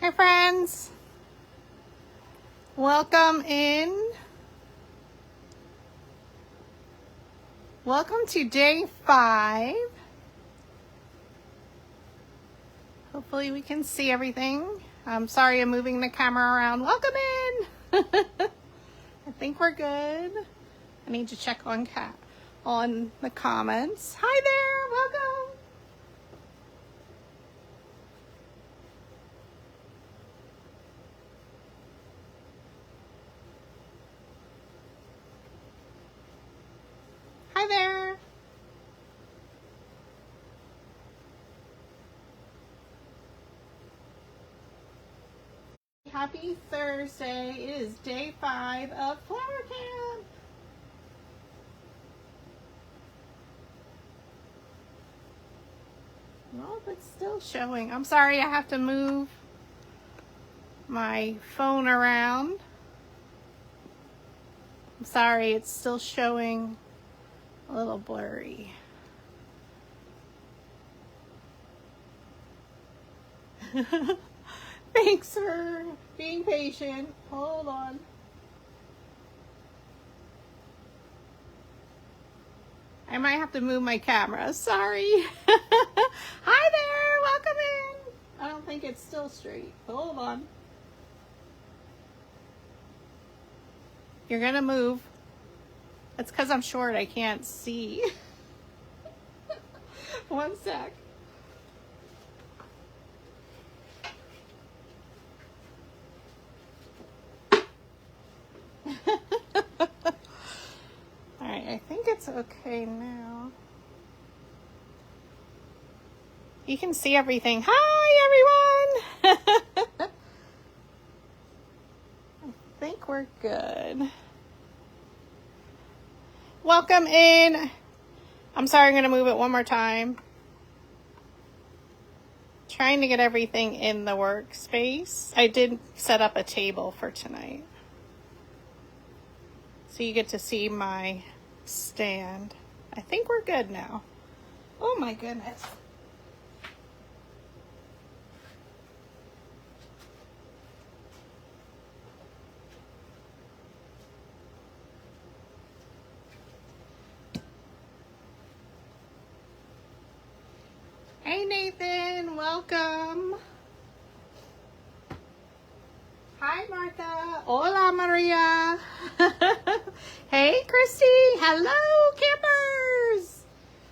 Hi friends, welcome in. Welcome to day 5. Hopefully we can see everything. I'm sorry I'm moving the camera around. Welcome in. I think we're good. I need to check on the comments. Hi there, welcome. Hi there. Happy Thursday. It is day 5 of Flower Camp. Well, it's still showing. I'm sorry, I have to move my phone around. I'm sorry, it's still showing a little blurry. Thanks for being patient. Hold on. I might have to move my camera. Sorry. Hi there. Welcome in. I don't think it's still straight. Hold on. You're going to move. That's because I'm short. I can't see. One sec. Alright, I think it's okay now. You can see everything. Hi, everyone! I think we're good. Welcome in. I'm sorry, I'm going to move it one more time. Trying to get everything in the workspace. I did set up a table for tonight. So you get to see my stand. I think we're good now. Oh my goodness. Hey Nathan, welcome. Hi Martha. Hola Maria. Hey Christy. Hello campers.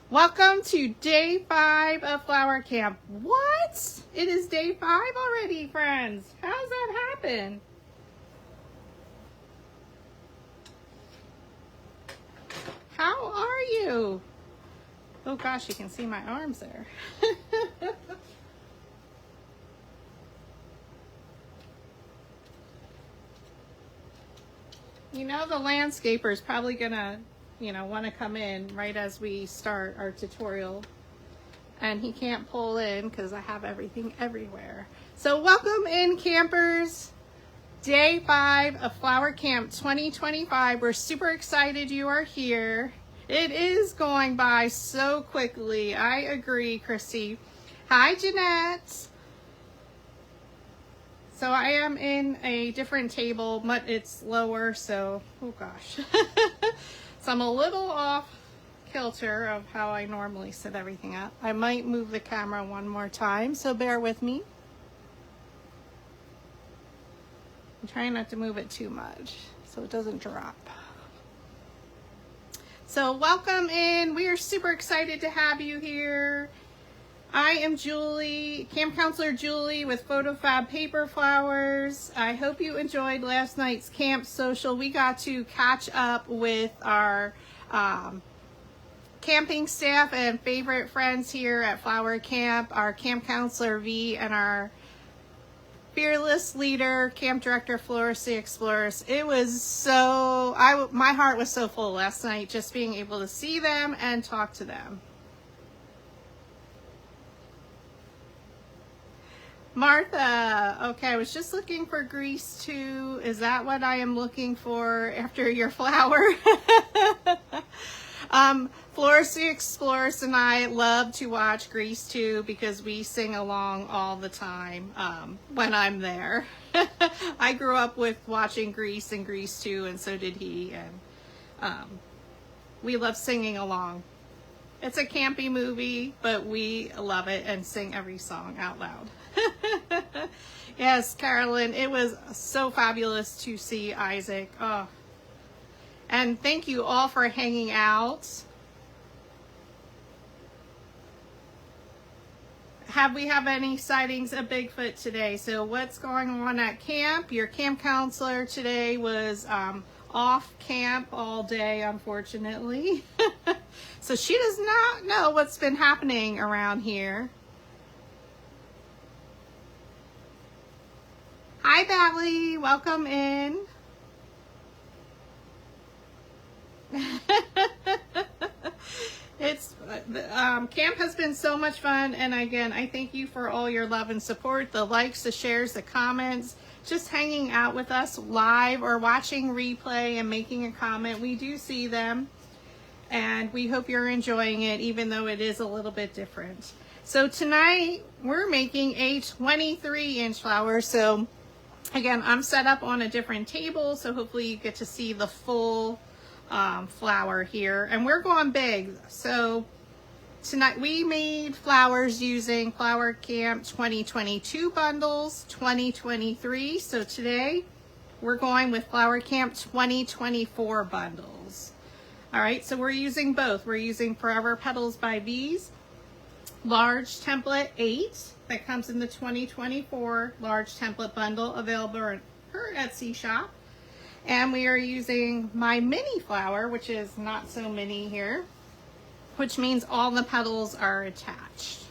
Welcome to day 5 of Flower Camp. What? It is day 5 already, friends. How's that happen? How are you? Oh gosh, you can see my arms there. You know, the landscaper is probably gonna, want to come in right as we start our tutorial. And he can't pull in because I have everything everywhere. So welcome in campers. Day 5 of Flower Camp 2025. We're super excited you are here. It is going by so quickly. I agree, Christy. Hi, Jeanette. So I am in a different table, but it's lower, so, oh gosh. So I'm a little off kilter of how I normally set everything up. I might move the camera one more time, so bear with me. I'm trying not to move it too much so it doesn't drop. So welcome in. We are super excited to have you here. I am Julie, Camp Counselor Julie with PhotoFabPaperFlowers. I hope you enjoyed last night's camp social. We got to catch up with our camping staff and favorite friends here at Flower Camp, our Camp Counselor V and our fearless leader, Camp Director Florist Explorers. It was so, my heart was so full last night just being able to see them and talk to them. Martha, okay, I was just looking for grease too. Is that what I am looking for after your flower? Florist Explorers and I love to watch Grease 2 because we sing along all the time when I'm there. I grew up with watching Grease and Grease 2, and so did he, and we love singing along. It's a campy movie, but we love it and sing every song out loud. Yes, Carolyn, it was so fabulous to see Isaac. Oh. And thank you all for hanging out. Have we have any sightings of Bigfoot today? So what's going on at camp? Your camp counselor today was off camp all day, unfortunately. So she does not know what's been happening around here. Hi, Valley. Welcome in. It's camp has been so much fun, and again, I thank you for all your love and support, the likes, the shares, the comments, just hanging out with us live or watching replay and making a comment. We do see them, and we hope you're enjoying it, even though it is a little bit different. So tonight we're making a 23-inch flower. So again, I'm set up on a different table, so hopefully you get to see the full flower here, and we're going big. So tonight we made flowers using Flower Camp 2022 bundles, 2023. So today we're going with Flower Camp 2024 bundles. All right, so we're using both. We're using Forever Petals by V's large template 8 that comes in the 2024 large template bundle, available in her Etsy shop. And we are using my mini flower, which is not so mini here, which means all the petals are attached.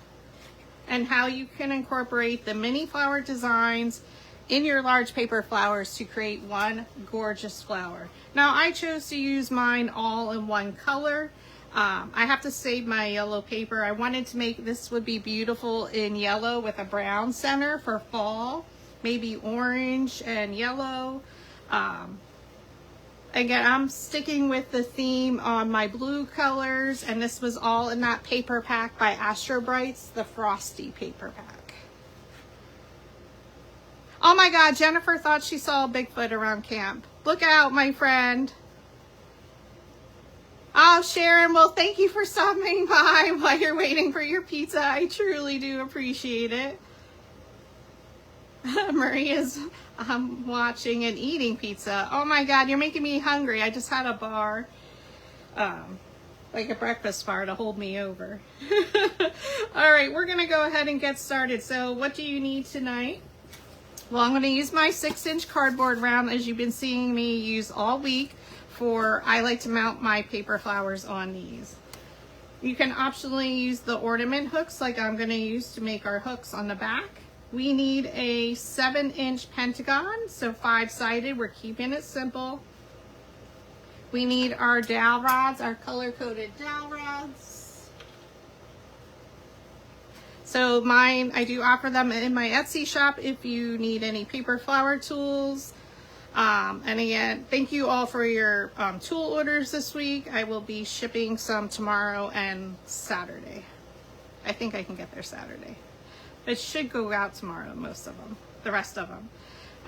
And how you can incorporate the mini flower designs in your large paper flowers to create one gorgeous flower. Now I chose to use mine all in one color. I have to save my yellow paper. I wanted to make this would be beautiful in yellow with a brown center for fall, maybe orange and yellow. Again, I'm sticking with the theme on my blue colors, and this was all in that paper pack by Astrobrights, the Frosty paper pack. Oh my God, Jennifer thought she saw a Bigfoot around camp. Look out, my friend. Oh, Sharon, well, thank you for stopping by while you're waiting for your pizza. I truly do appreciate it. Maria's watching and eating pizza. Oh my God, you're making me hungry. I just had a bar, like a breakfast bar to hold me over. All right, we're gonna go ahead and get started. So what do you need tonight? Well, I'm gonna use my 6-inch cardboard round, as you've been seeing me use all week. I like to mount my paper flowers on these. You can optionally use the ornament hooks like I'm going to use to make our hooks on the back. We need a 7-inch Pentagon, so 5-sided. We're keeping it simple. We need our dowel rods, our color-coded dowel rods. So mine, I do offer them in my Etsy shop if you need any paper flower tools. And again, thank you all for your tool orders this week. I will be shipping some tomorrow and Saturday. I think I can get there Saturday. It should go out tomorrow, most of them, the rest of them.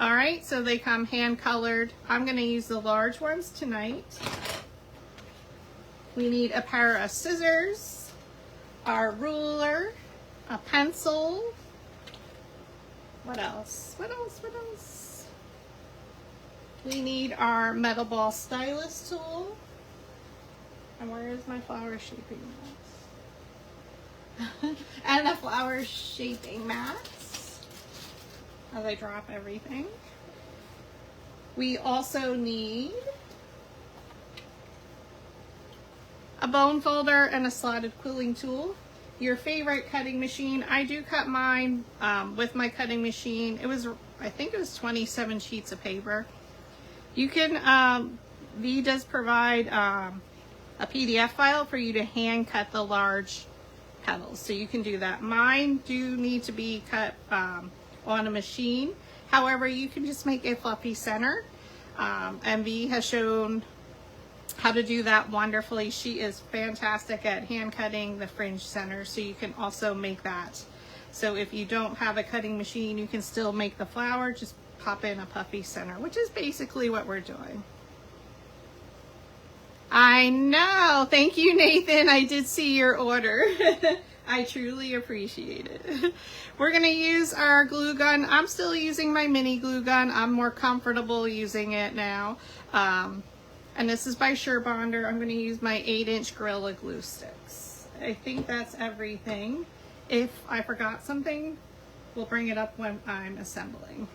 All right, so they come hand colored. I'm gonna use the large ones tonight. We need a pair of scissors, our ruler, a pencil. What else? What else? What else? We need our metal ball stylus tool. And where is my flower shaping mats? And the flower shaping mats, as I drop everything. We also need a bone folder and a slotted quilling tool. Your favorite cutting machine. I do cut mine with my cutting machine. I think it was 27 sheets of paper. You can, V does provide a PDF file for you to hand cut the large petals, so you can do that. Mine do need to be cut on a machine. However, you can just make a fluffy center, and V has shown how to do that wonderfully. She is fantastic at hand cutting the fringe center, so you can also make that. So if you don't have a cutting machine, you can still make the flower, just pop in a puffy center, which is basically what we're doing. I know. Thank you, Nathan. I did see your order. I truly appreciate it. We're going to use our glue gun. I'm still using my mini glue gun. I'm more comfortable using it now. And this is by Surebonder. I'm going to use my 8-inch Gorilla Glue sticks. I think that's everything. If I forgot something, we'll bring it up when I'm assembling.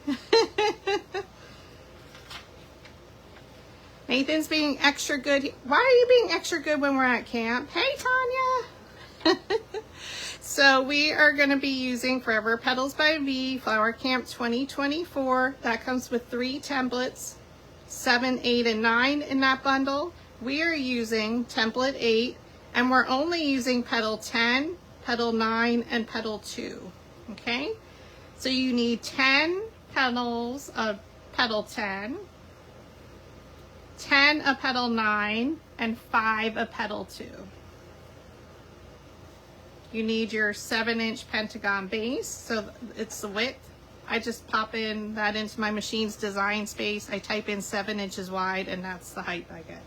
Nathan's being extra good. Why are you being extra good when we're at camp? Hey, Tanya. So we are going to be using Forever Petals by V Flower Camp 2024. That comes with 3 templates, 7, 8, and 9 in that bundle. We are using template 8, and we're only using petal 10, petal 9, and petal 2. Okay? So you need 10 petals of petal 10, 10 of petal 9, and 5 of petal 2. You need your 7-inch Pentagon base, so it's the width. I just pop in that into my machine's design space. I type in 7 inches wide, and that's the height I get.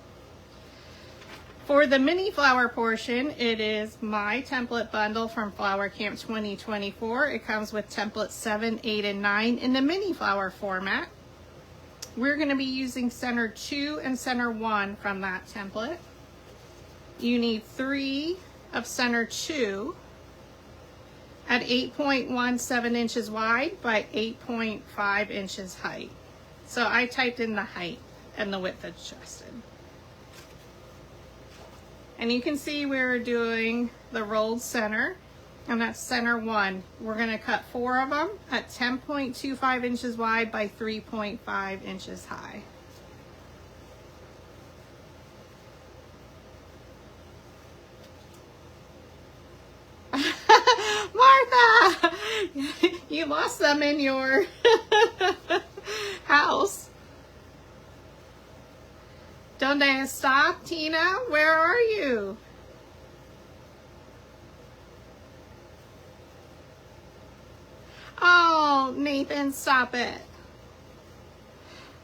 For the mini flower portion, it is my template bundle from Flower Camp 2024. It comes with templates 7, 8, and 9 in the mini flower format. We're going to be using center 2 and center 1 from that template. You need 3 of center 2 at 8.17 inches wide by 8.5 inches height. So I typed in the height and the width adjusted. And you can see we're doing the rolled center, and that's center 1. We're going to cut 4 of them at 10.25 inches wide by 3.5 inches high. Martha, you lost them in your house. Donde está, Tina? Where are you? Oh, Nathan, stop it.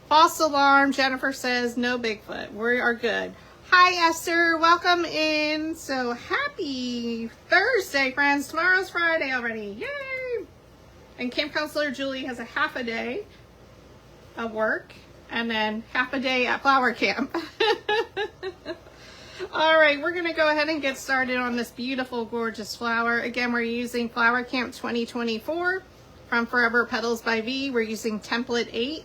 False alarm, Jennifer says, no Bigfoot. We are good. Hi, Esther. Welcome in. So happy Thursday, friends. Tomorrow's Friday already. Yay! And Camp Counselor Julie has a half a day of work and then half a day at Flower Camp. All right, we're going to go ahead and get started on this beautiful, gorgeous flower. Again, we're using Flower Camp 2024 from Forever Petals by V. We're using template 8,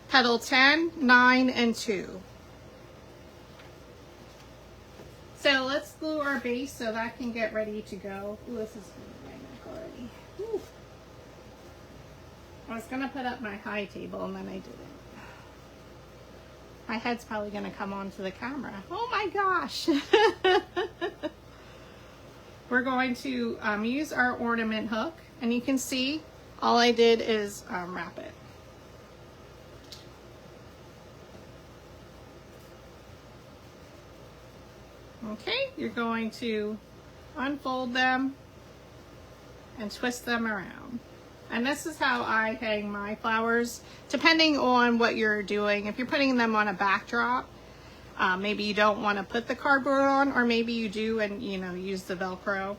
petal 10, 9, and 2. So let's glue our base so that can get ready to go. Ooh, this is my neck already. Ooh. I was going to put up my high table and then I didn't. My head's probably going to come onto the camera. Oh my gosh. We're going to use our ornament hook, and you can see all I did is wrap it. Okay, you're going to unfold them and twist them around. And this is how I hang my flowers, depending on what you're doing. If you're putting them on a backdrop, maybe you don't want to put the cardboard on, or maybe you do and, you know, use the Velcro.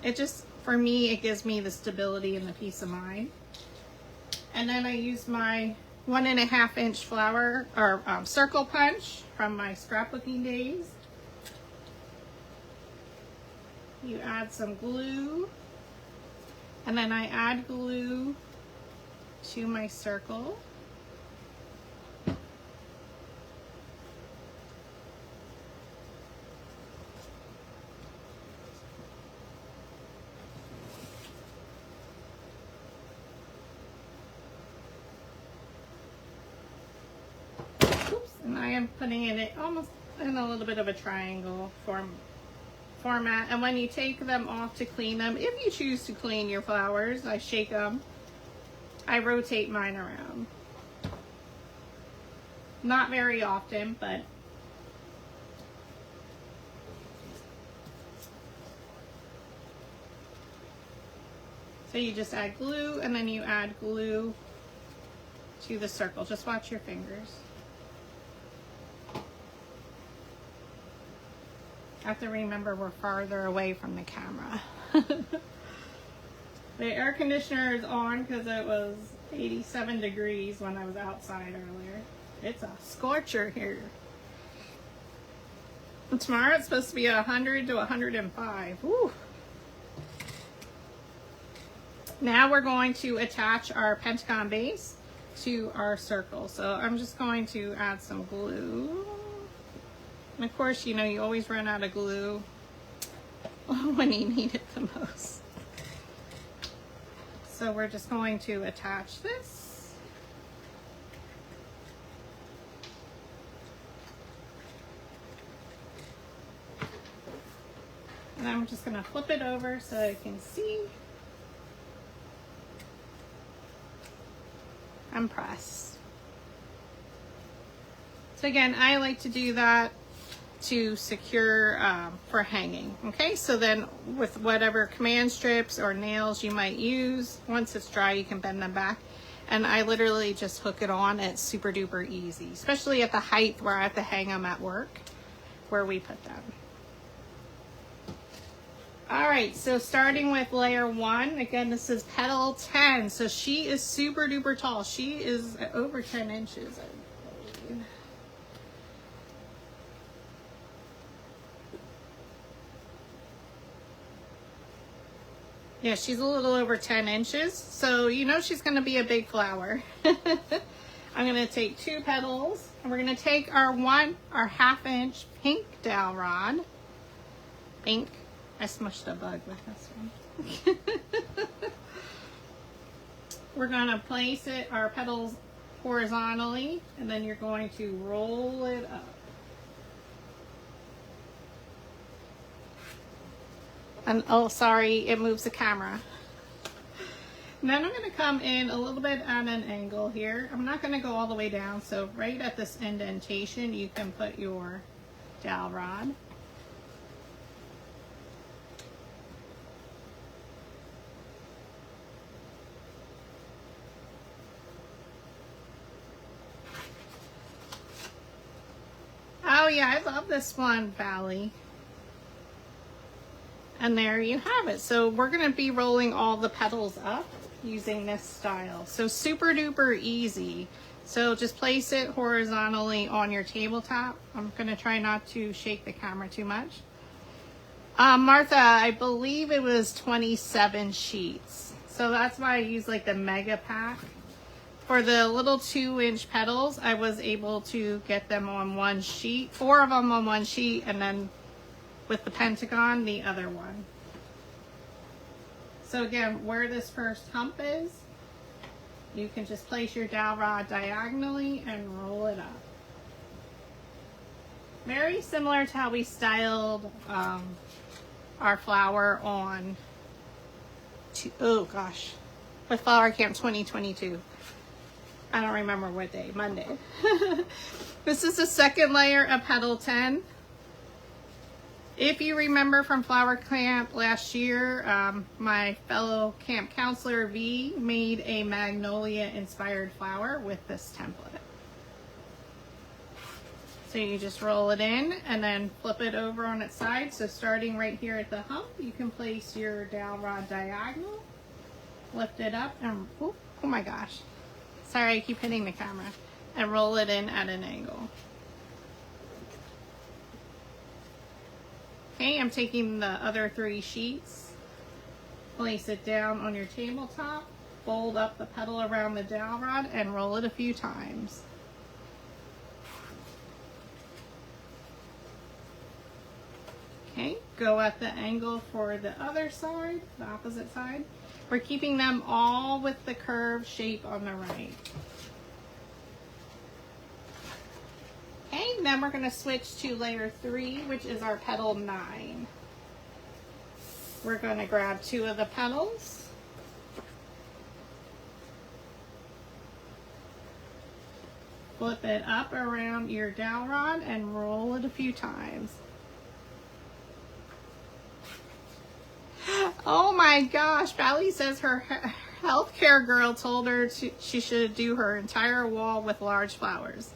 It just, for me, it gives me the stability and the peace of mind. And then I use my 1.5 inch flower or circle punch from my scrapbooking days. You add some glue, and then I add glue to my circle. And I am putting it almost in a little bit of a triangle format. And when you take them off to clean them, if you choose to clean your flowers, I shake them. I rotate mine around. Not very often, but so you just add glue and then you add glue to the circle. Just watch your fingers. I have to remember we're farther away from the camera. The air conditioner is on because it was 87 degrees when I was outside earlier. It's a scorcher here. And tomorrow it's supposed to be 100 to 105. Woo. Now we're going to attach our Pentagon base to our circle. So I'm just going to add some glue. And of course, you know, you always run out of glue when you need it the most. So we're just going to attach this. And I'm just going to flip it over so you can see. And press. So again, I like to do that to secure for hanging. Okay, so then with whatever command strips or nails you might use, once it's dry you can bend them back, and I literally just hook it on. It's super duper easy, especially at the height where I have to hang them at work where we put them. All right, so starting with layer 1, again this is petal 10, so she is super duper tall. She is over 10 inches, I believe. Yeah, she's a little over 10 inches, so you know she's going to be a big flower. I'm going to take 2 petals, and we're going to take our 1/2 inch pink dowel rod. Pink. I smushed a bug with this one. We're going to place our petals horizontally, and then you're going to roll it up. And oh, sorry, it moves the camera. And then I'm going to come in a little bit at an angle here. I'm not going to go all the way down, so right at this indentation you can put your dowel rod. Oh yeah, I love this one, Valley. And there you have it. So we're going to be rolling all the petals up using this style. So super duper easy. So just place it horizontally on your tabletop. I'm going to try not to shake the camera too much. Martha, I believe it was 27 sheets. So that's why I use like the mega pack. For the little 2-inch petals, I was able to get them on one sheet, 4 of them on one sheet, and then with the Pentagon, the other one. So again, where this first hump is, you can just place your dowel rod diagonally and roll it up. Very similar to how we styled our flower on, oh gosh, with Flower Camp 2022. I don't remember what day, Monday. This is the second layer of petal 10. If you remember from Flower Camp last year, my fellow camp counselor V made a magnolia inspired flower with this template. So you just roll it in and then flip it over on its side. So starting right here at the hump, you can place your dowel rod diagonal, lift it up, and oh my gosh. Sorry, I keep hitting the camera. And roll it in at an angle. Okay, I'm taking the other 3 sheets, place it down on your tabletop, fold up the petal around the dowel rod, and roll it a few times. Okay, go at the angle for the other side, the opposite side. We're keeping them all with the curved shape on the right. Okay, then we're going to switch to layer 3, which is our petal 9. We're going to grab 2 of the petals. flip it up around your dowel rod and roll it a few times. Oh my gosh, Valley says her healthcare girl told her she should do her entire wall with large flowers.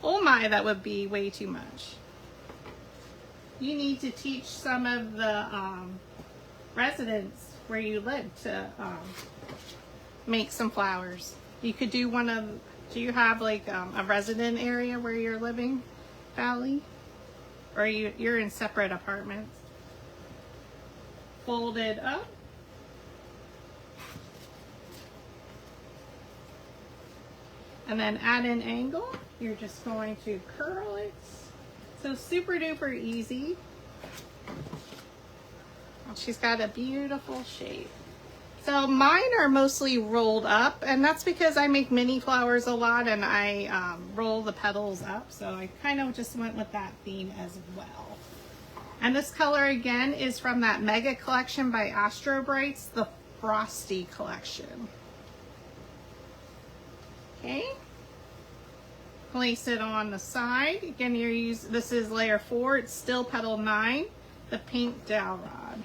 Oh my, that would be way too much. You need to teach some of the residents where you live to make some flowers. You could do one of, do you have like a resident area where you're living, Valley? Or you're in separate apartments? Fold it up. And then at an angle, you're just going to curl it. So super duper easy. She's got a beautiful shape. So mine are mostly rolled up, and that's because I make mini flowers a lot and I roll the petals up. So I kind of just went with that theme as well. And this color again is from that mega collection by Astrobrights, the Frosty collection. Okay. Place it on the side. Again, this is layer 4. It's still petal 9, the pink dowel rod.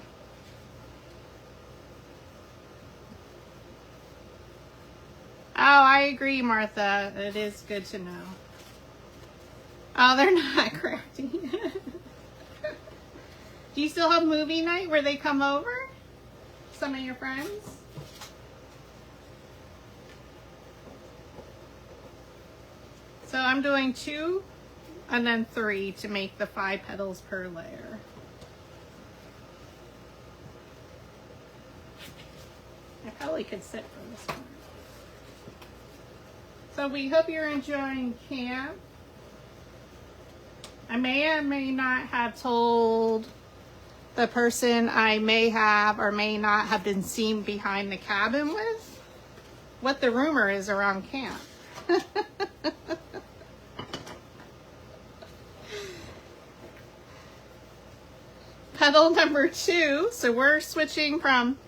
Oh, I agree, Martha. It is good to know. Oh, they're not crafty. Do you still have movie night where they come over? Some of your friends? So I'm doing 2 and then 3 to make the 5 petals per layer. I probably could sit for this one. So we hope you're enjoying camp. I may or may not have told the person I may have or may not have been seen behind the cabin with what the rumor is around camp. Petal number 2, so we're switching from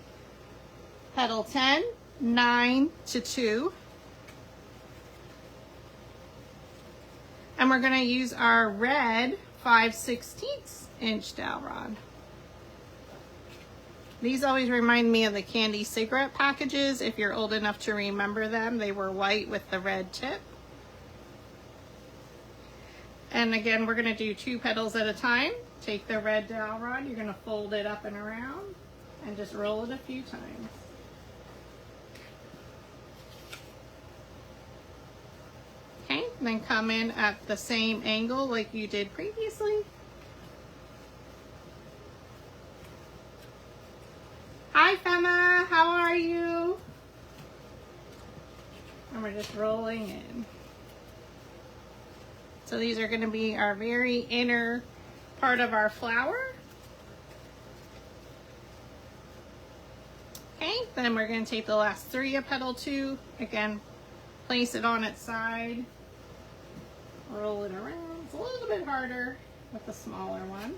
petal 10, 9 to 2. And we're going to use our red 5/16 inch dowel rod. These always remind me of the candy cigarette packages. If you're old enough to remember them, they were white with the red tip. And again, we're going to do 2 petals at a time. Take the red dowel rod, you're going to fold it up and around and just roll it a few times. Okay, then come in at the same angle like you did previously. Hi Femma, how are you? And we're just rolling in. So these are going to be our very inner part of our flower. Okay, then we're going to take the last 3 of petal 2. Again, place it on its side. Roll it around. It's a little bit harder with the smaller one.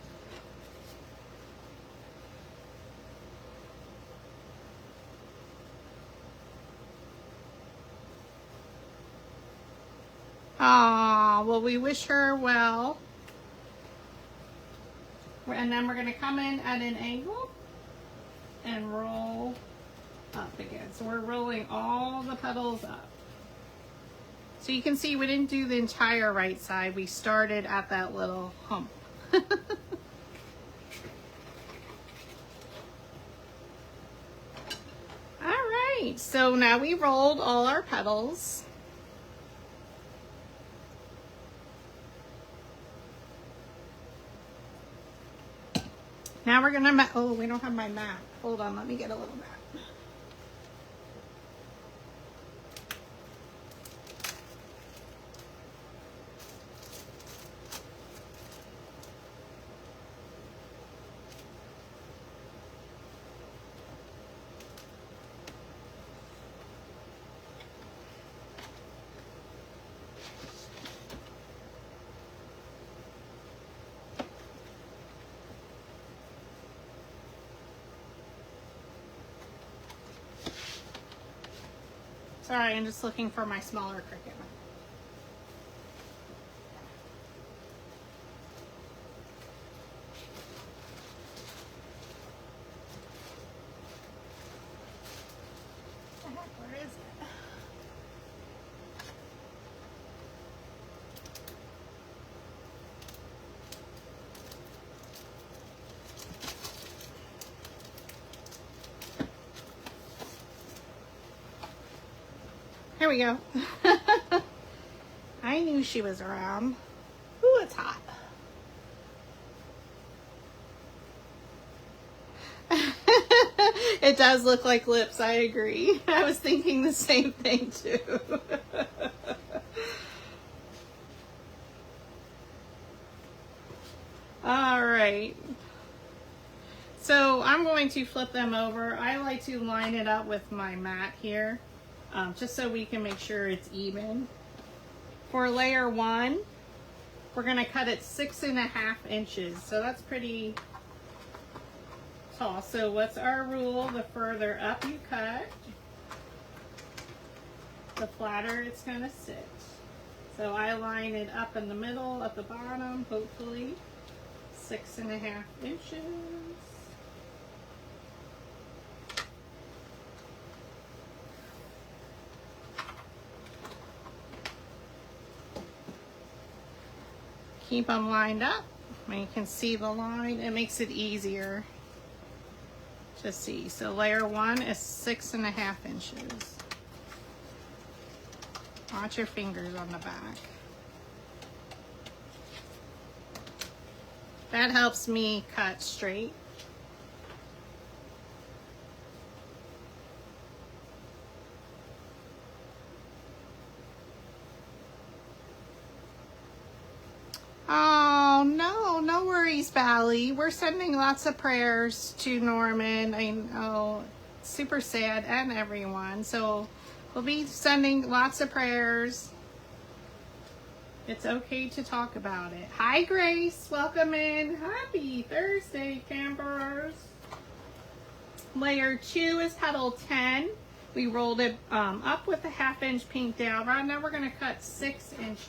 Ah, well, we wish her well. And then we're going to come in at an angle and roll up again. So we're rolling all the petals up. So you can see we didn't do the entire right side. We started at that little hump. All right, so now we rolled all our petals. Now we're gonna, oh, we don't have my map. Hold on, let me get a little map. Sorry, I'm just looking for my smaller Cricut. Where is it? Here we go. I knew she was around. Ooh, it's hot. It does look like lips, I agree. I was thinking the same thing too. All right. So I'm going to flip them over. I like to line it up with my mat here, just so we can make sure it's even. For layer 1, we're going to cut it 6.5 inches. So that's pretty tall. So what's our rule? The further up you cut, the flatter it's going to sit. So I line it up in the middle, at the bottom, hopefully 6.5 inches. Keep them lined up, and you can see the line. It makes it easier to see. So layer 1 is 6.5 inches. Watch your fingers on the back. That helps me cut straight. Oh, no worries, Bally. We're sending lots of prayers to Norman. I know, super sad, and everyone. So we'll be sending lots of prayers. It's okay to talk about it. Hi, Grace. Welcome in. Happy Thursday, campers. Layer 2 is petal 10. We rolled it up with a 1/2 inch pink dowel rod. Now we're going to cut 6 inches.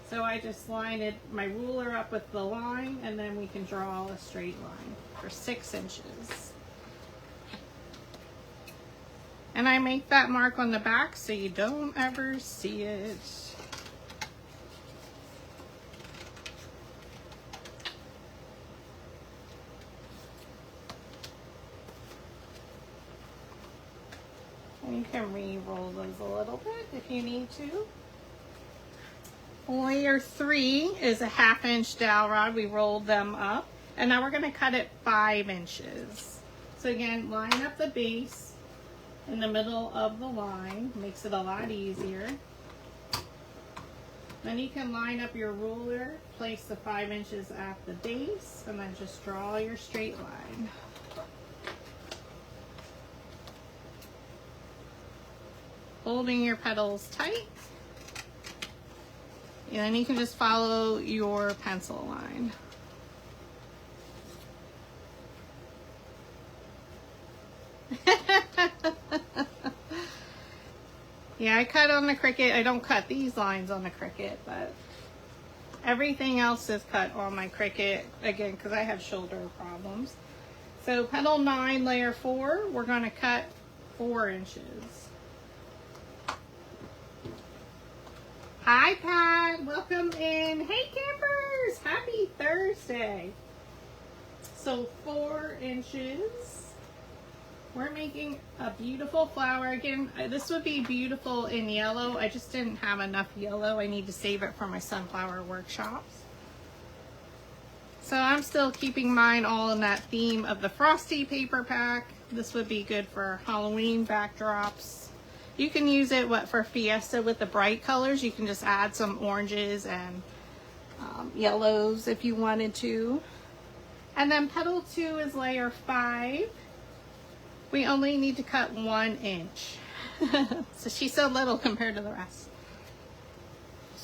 So I just line it, my ruler up with the line, and then we can draw a straight line for 6 inches. And I make that mark on the back so you don't ever see it. And you can re-roll those a little bit if you need to. Layer 3 is a 1/2 inch dowel rod. We rolled them up. And now we're going to cut it 5 inches. So again, line up the base in the middle of the line. Makes it a lot easier. Then you can line up your ruler, place the 5 inches at the base, and then just draw your straight line. Holding your petals tight. And then you can just follow your pencil line. Yeah, I cut on the Cricut. I don't cut these lines on the Cricut, but everything else is cut on my Cricut, again, because I have shoulder problems. So petal 9, layer 4, we're going to cut 4 inches. Hi, Pat. Welcome in. Hey, campers. Happy Thursday. So 4 inches. We're making a beautiful flower. Again, this would be beautiful in yellow. I just didn't have enough yellow. I need to save it for my sunflower workshops. So I'm still keeping mine all in that theme of the Frosty paper pack. This would be good for Halloween backdrops. You can use it for Fiesta with the bright colors. You can just add some oranges and yellows if you wanted to. And then petal 2 is layer 5. We only need to cut 1 inch. So she's so little compared to the rest.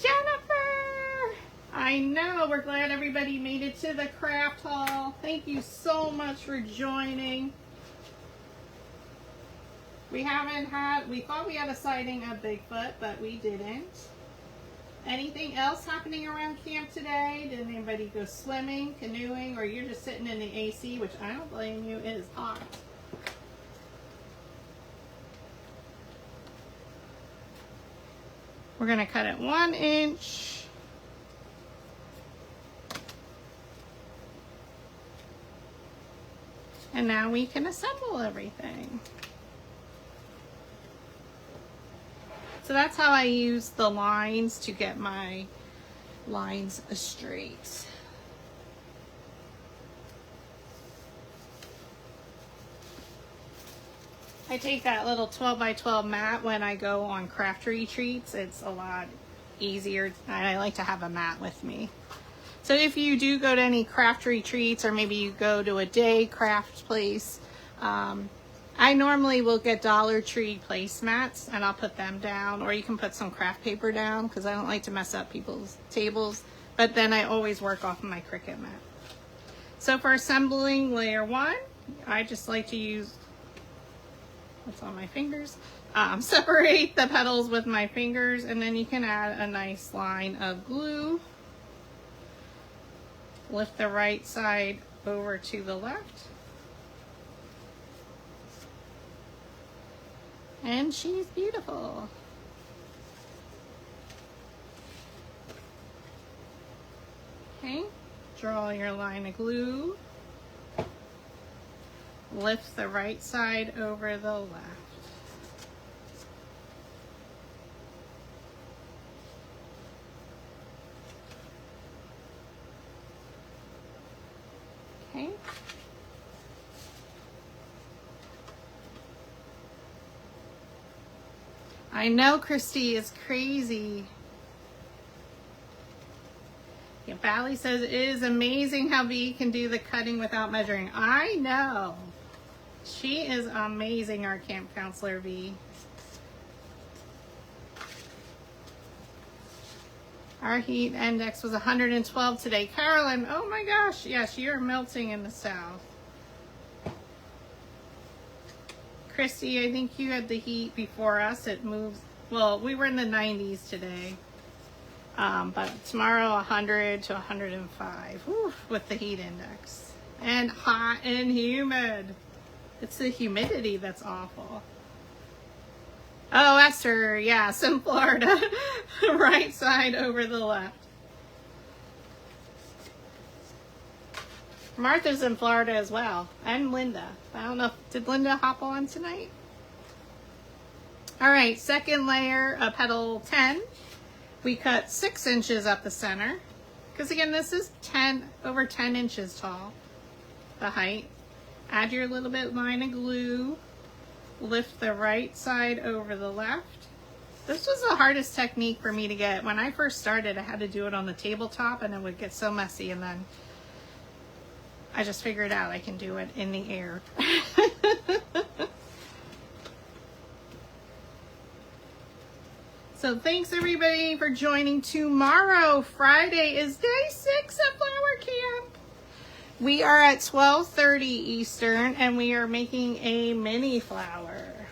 Jennifer! I know, we're glad everybody made it to the craft haul. Thank you so much for joining. We thought we had a sighting of Bigfoot, but we didn't. Anything else happening around camp today? Did anybody go swimming, canoeing, or you're just sitting in the AC, which I don't blame you, it is hot. We're going to cut it 1 inch. And now we can assemble everything. So that's how I use the lines to get my lines straight. I take that little 12 by 12 mat when I go on craft retreats. It's a lot easier, and I like to have a mat with me. So if you do go to any craft retreats, or maybe you go to a day craft place, I normally will get Dollar Tree placemats and I'll put them down, or you can put some craft paper down because I don't like to mess up people's tables, but then I always work off of my Cricut mat. So for assembling layer 1, I just like to use what's on my fingers, separate the petals with my fingers, and then you can add a nice line of glue. Lift the right side over to the left. And she's beautiful. Okay, draw your line of glue. Lift the right side over the left. Okay. I know Christy is crazy. Yeah, Bally says it is amazing how V can do the cutting without measuring. I know. She is amazing, our camp counselor V. Our heat index was 112 today. Carolyn, oh my gosh, yes, you're melting in the south. Christy, I think you had the heat before us. It moves, well, we were in the 90s today. But tomorrow 100 to 105 whew, with the heat index. And hot and humid. It's the humidity that's awful. Oh, Esther, yes, in Florida. Right side over the left. Martha's in Florida as well. And Linda. I don't know, did Linda hop on tonight? All right, second layer of petal 10. We cut 6 inches up the center. Because again, this is over 10 inches tall, the height. Add your little bit line of glue. Lift the right side over the left. This was the hardest technique for me to get. When I first started, I had to do it on the tabletop and it would get so messy, and then I just figured out I can do it in the air. So thanks everybody for joining. Tomorrow, Friday, is day 6 of Flower Camp. We are at 12:30 Eastern and we are making a mini flower.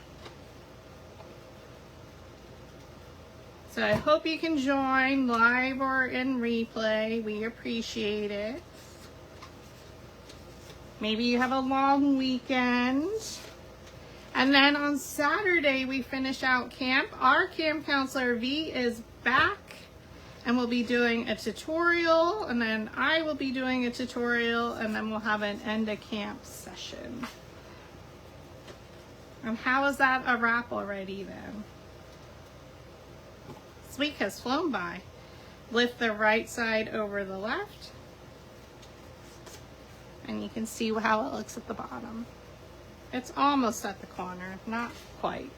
So I hope you can join live or in replay. We appreciate it. Maybe you have a long weekend. And then on Saturday, we finish out camp. Our camp counselor V is back and we'll be doing a tutorial, and then I will be doing a tutorial, and then we'll have an end of camp session. And how is that a wrap already then? This week has flown by. Lift the right side over the left. And you can see how it looks at the bottom. It's almost at the corner, not quite.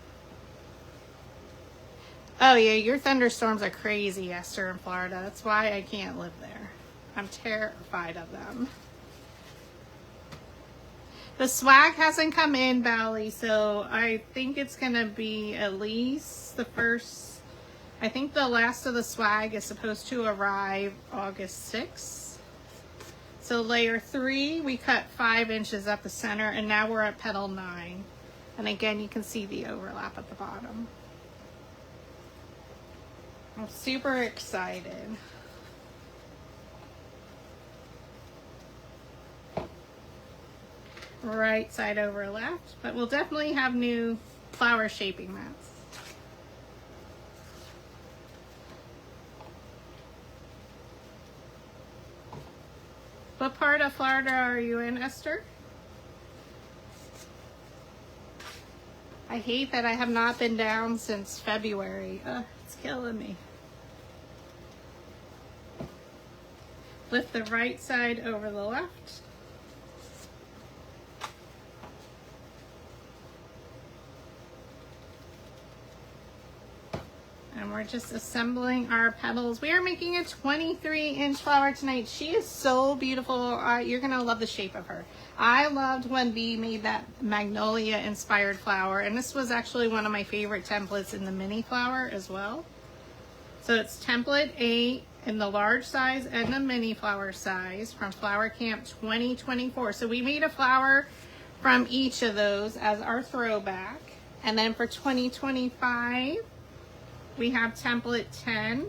Oh yeah, your thunderstorms are crazy, Esther, in Florida. That's why I can't live there. I'm terrified of them. The swag hasn't come in, Bally, so I think it's gonna be at least the first, I think the last of the swag is supposed to arrive August 6th. So layer 3, we cut 5 inches up the center, and now we're at petal 9. And again, you can see the overlap at the bottom. I'm super excited. Right side over left, but we'll definitely have new flower shaping mats. of Florida are you in, Esther? I hate that I have not been down since February. Ugh, it's killing me. Lift the right side over the left. And we're just assembling our petals. We are making a 23-inch flower tonight. She is so beautiful. You're going to love the shape of her. I loved when Bee made that magnolia inspired flower, and this was actually one of my favorite templates in the mini flower as well. So it's template 8 in the large size and the mini flower size from Flower Camp 2024. So we made a flower from each of those as our throwback. And then for 2025, we have template 10,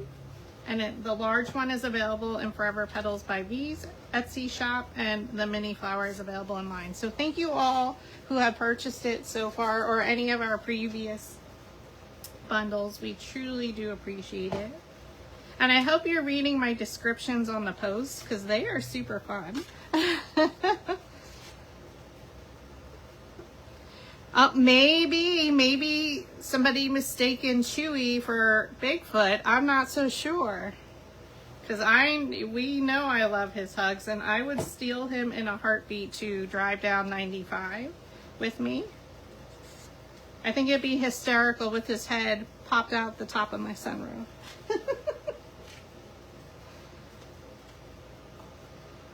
and the large one is available in Forever Petals by Bee's Etsy shop, and the mini flower is available in mine. So thank you all who have purchased it so far, or any of our previous bundles. We truly do appreciate it. And I hope you're reading my descriptions on the posts, because they are super fun. Maybe somebody mistaken Chewy for Bigfoot. I'm not so sure. Because we know I love his hugs, and I would steal him in a heartbeat to drive down 95 with me. I think it'd be hysterical with his head popped out the top of my sunroof.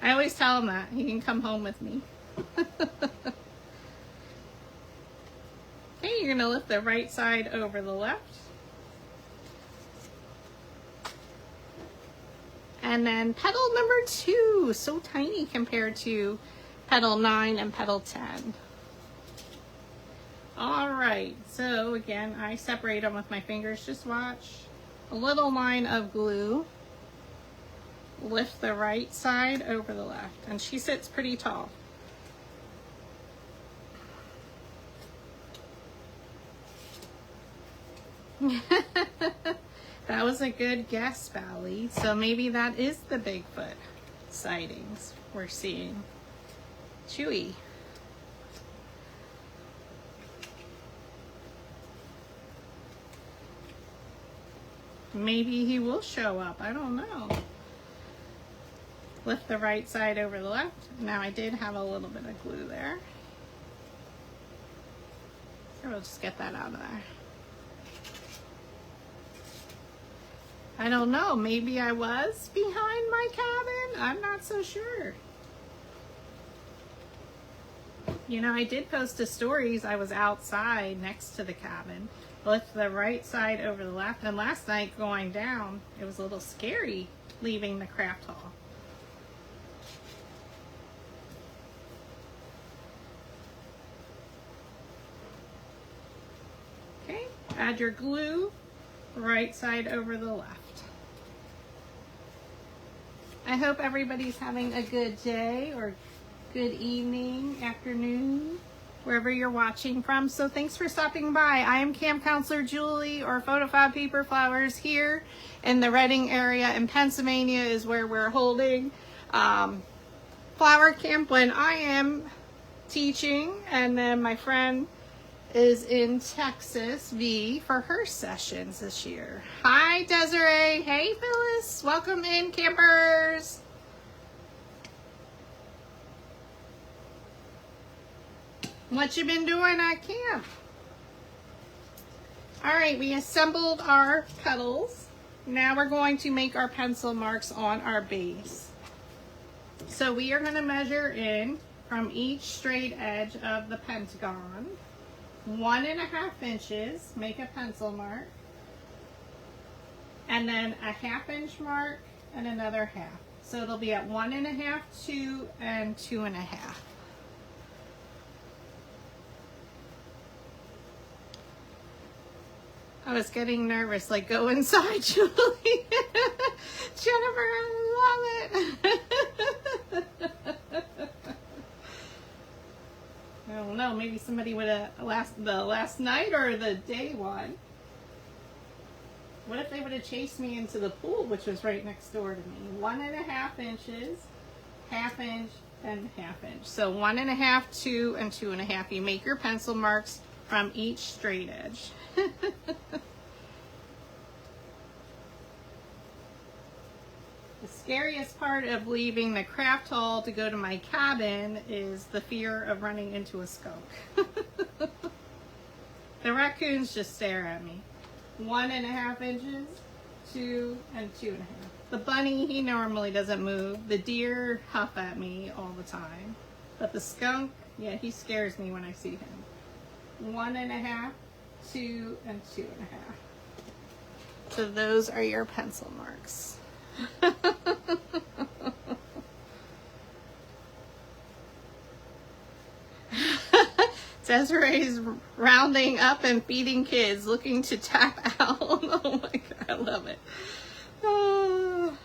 I always tell him that. He can come home with me. Okay, you're going to lift the right side over the left. And then petal number 2, so tiny compared to petal 9 and petal 10. All right, so again, I separate them with my fingers. Just watch. A little line of glue. Lift the right side over the left. And she sits pretty tall. That was a good guess, Valley. So maybe that is the Bigfoot sightings we're seeing. Chewy. Maybe he will show up. I don't know. Lift the right side over the left. Now I did have a little bit of glue there. So we'll just get that out of there. I don't know, maybe I was behind my cabin? I'm not so sure. You know, I did post the stories. I was outside next to the cabin. Lift the right side over the left. And last night going down, it was a little scary leaving the craft hall. Okay, add your glue, right side over the left. I hope everybody's having a good day or good evening, afternoon, wherever you're watching from. So thanks for stopping by. I am Camp Counselor Julie, or PhotoFabPaperFlowers, here in the Reading area in Pennsylvania is where we're holding flower camp when I am teaching, and then my friend is in Texas, V, for her sessions this year. Hi, Desiree. Hey, Phyllis. Welcome in, campers. What you been doing at camp? All right, we assembled our petals. Now we're going to make our pencil marks on our base. So we are going to measure in from each straight edge of the pentagon. 1.5 inches, make a pencil mark, and then a 1/2 inch mark and another 1/2. So it'll be at 1.5, 2, and 2.5. I was getting nervous, like, go inside, Julie. Jennifer, I love it. I don't know, maybe somebody would have the last night or the day one. What if they would have chased me into the pool, which was right next door to me? 1.5 inches, 1/2 inch, 2.5 inch. So 1.5, 2, and 2.5. You make your pencil marks from each straight edge. The scariest part of leaving the craft hall to go to my cabin is the fear of running into a skunk. The raccoons just stare at me. 1.5 inches, 2 and 2.5. The bunny, he normally doesn't move. The deer huff at me all the time. But the skunk, yeah, he scares me when I see him. 1.5, 2 and 2.5. So those are your pencil marks. Desiree's rounding up and feeding kids, looking to tap out. Oh my God, I love it. Oh.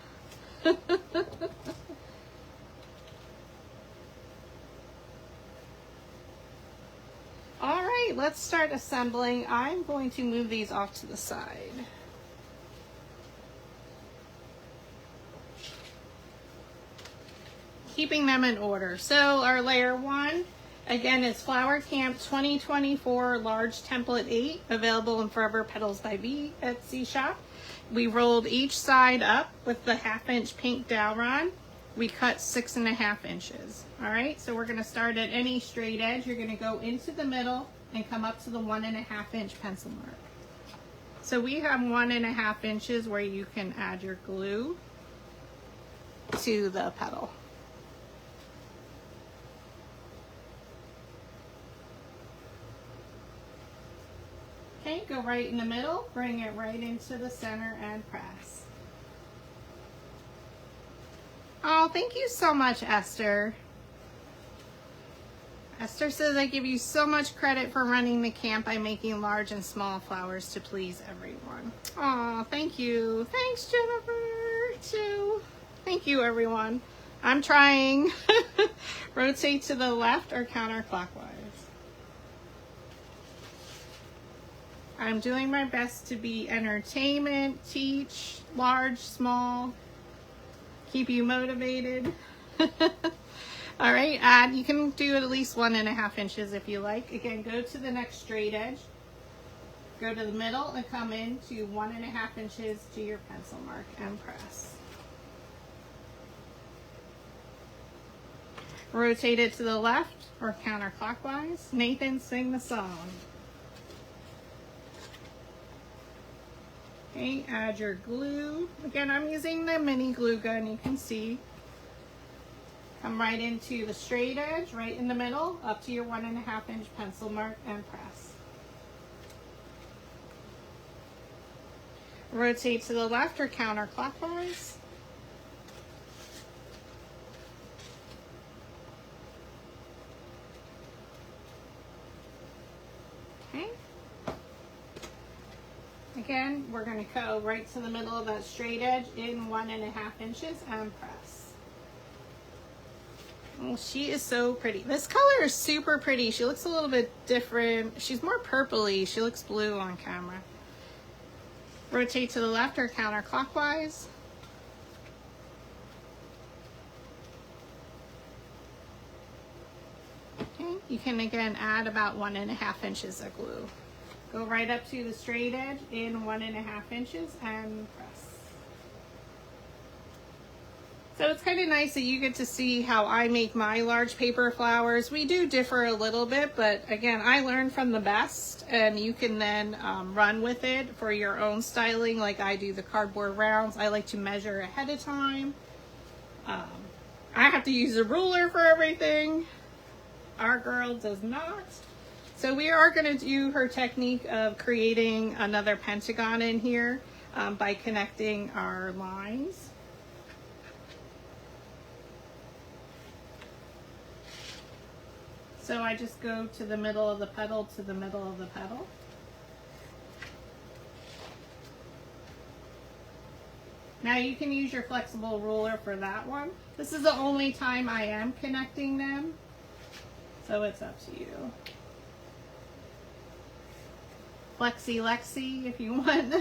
All right, let's start assembling. I'm going to move these off to the side. Keeping them in order. So our layer 1, again, is Flower Camp 2024 Large Template 8, available in Forever Petals by B Etsy shop. We rolled each side up with the 1/2 inch pink dowel rod. We cut 6.5 inches. All right, so we're gonna start at any straight edge. You're gonna go into the middle and come up to the 1.5 inch pencil mark. So we have 1.5 inches where you can add your glue to the petal. Okay, go right in the middle, bring it right into the center and press. Oh, thank you so much, Esther. Esther says, I give you so much credit for running the camp by making large and small flowers to please everyone. Oh, thank you. Thanks, Jennifer, too. Thank you, everyone. I'm trying. Rotate to the left or counterclockwise. I'm doing my best to be entertainment, teach, large, small, keep you motivated. All right, you can do at least 1.5 inches if you like. Again, go to the next straight edge, go to the middle and come into 1.5 inches to your pencil mark and press. Rotate it to the left or counterclockwise. Nathan, sing the song. Okay, add your glue. Again, I'm using the mini glue gun, you can see. Come right into the straight edge, right in the middle, up to your 1.5 inch pencil mark and press. Rotate to the left or counterclockwise. Okay. Again, we're going to go right to the middle of that straight edge in 1.5 inches and press. Oh, she is so pretty. This color is super pretty. She looks a little bit different. She's more purpley. She looks blue on camera. Rotate to the left or counterclockwise. Okay, you can again add about 1.5 inches of glue. Go right up to the straight edge in 1.5 inches and press. So it's kind of nice that you get to see how I make my large paper flowers. We do differ a little bit, but again, I learned from the best, and you can then run with it for your own styling, like I do the cardboard rounds. I like to measure ahead of time. I have to use a ruler for everything. Our girl does not. So we are going to do her technique of creating another pentagon in here by connecting our lines. So I just go to the middle of the petal to the middle of the petal. Now you can use your flexible ruler for that one. This is the only time I am connecting them, so it's up to you. Flexi Lexi if you want.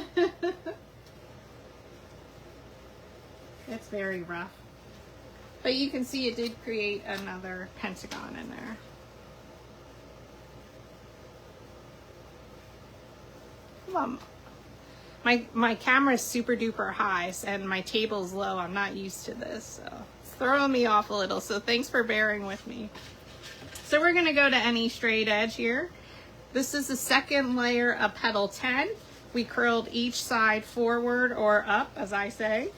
It's very rough. But you can see it did create another pentagon in there. Come on. My camera is super duper high and my table's low. I'm not used to this, so it's throwing me off a little. So thanks for bearing with me. So we're gonna go to any straight edge here. This is the second layer of petal 10. We curled each side forward or up, as I say,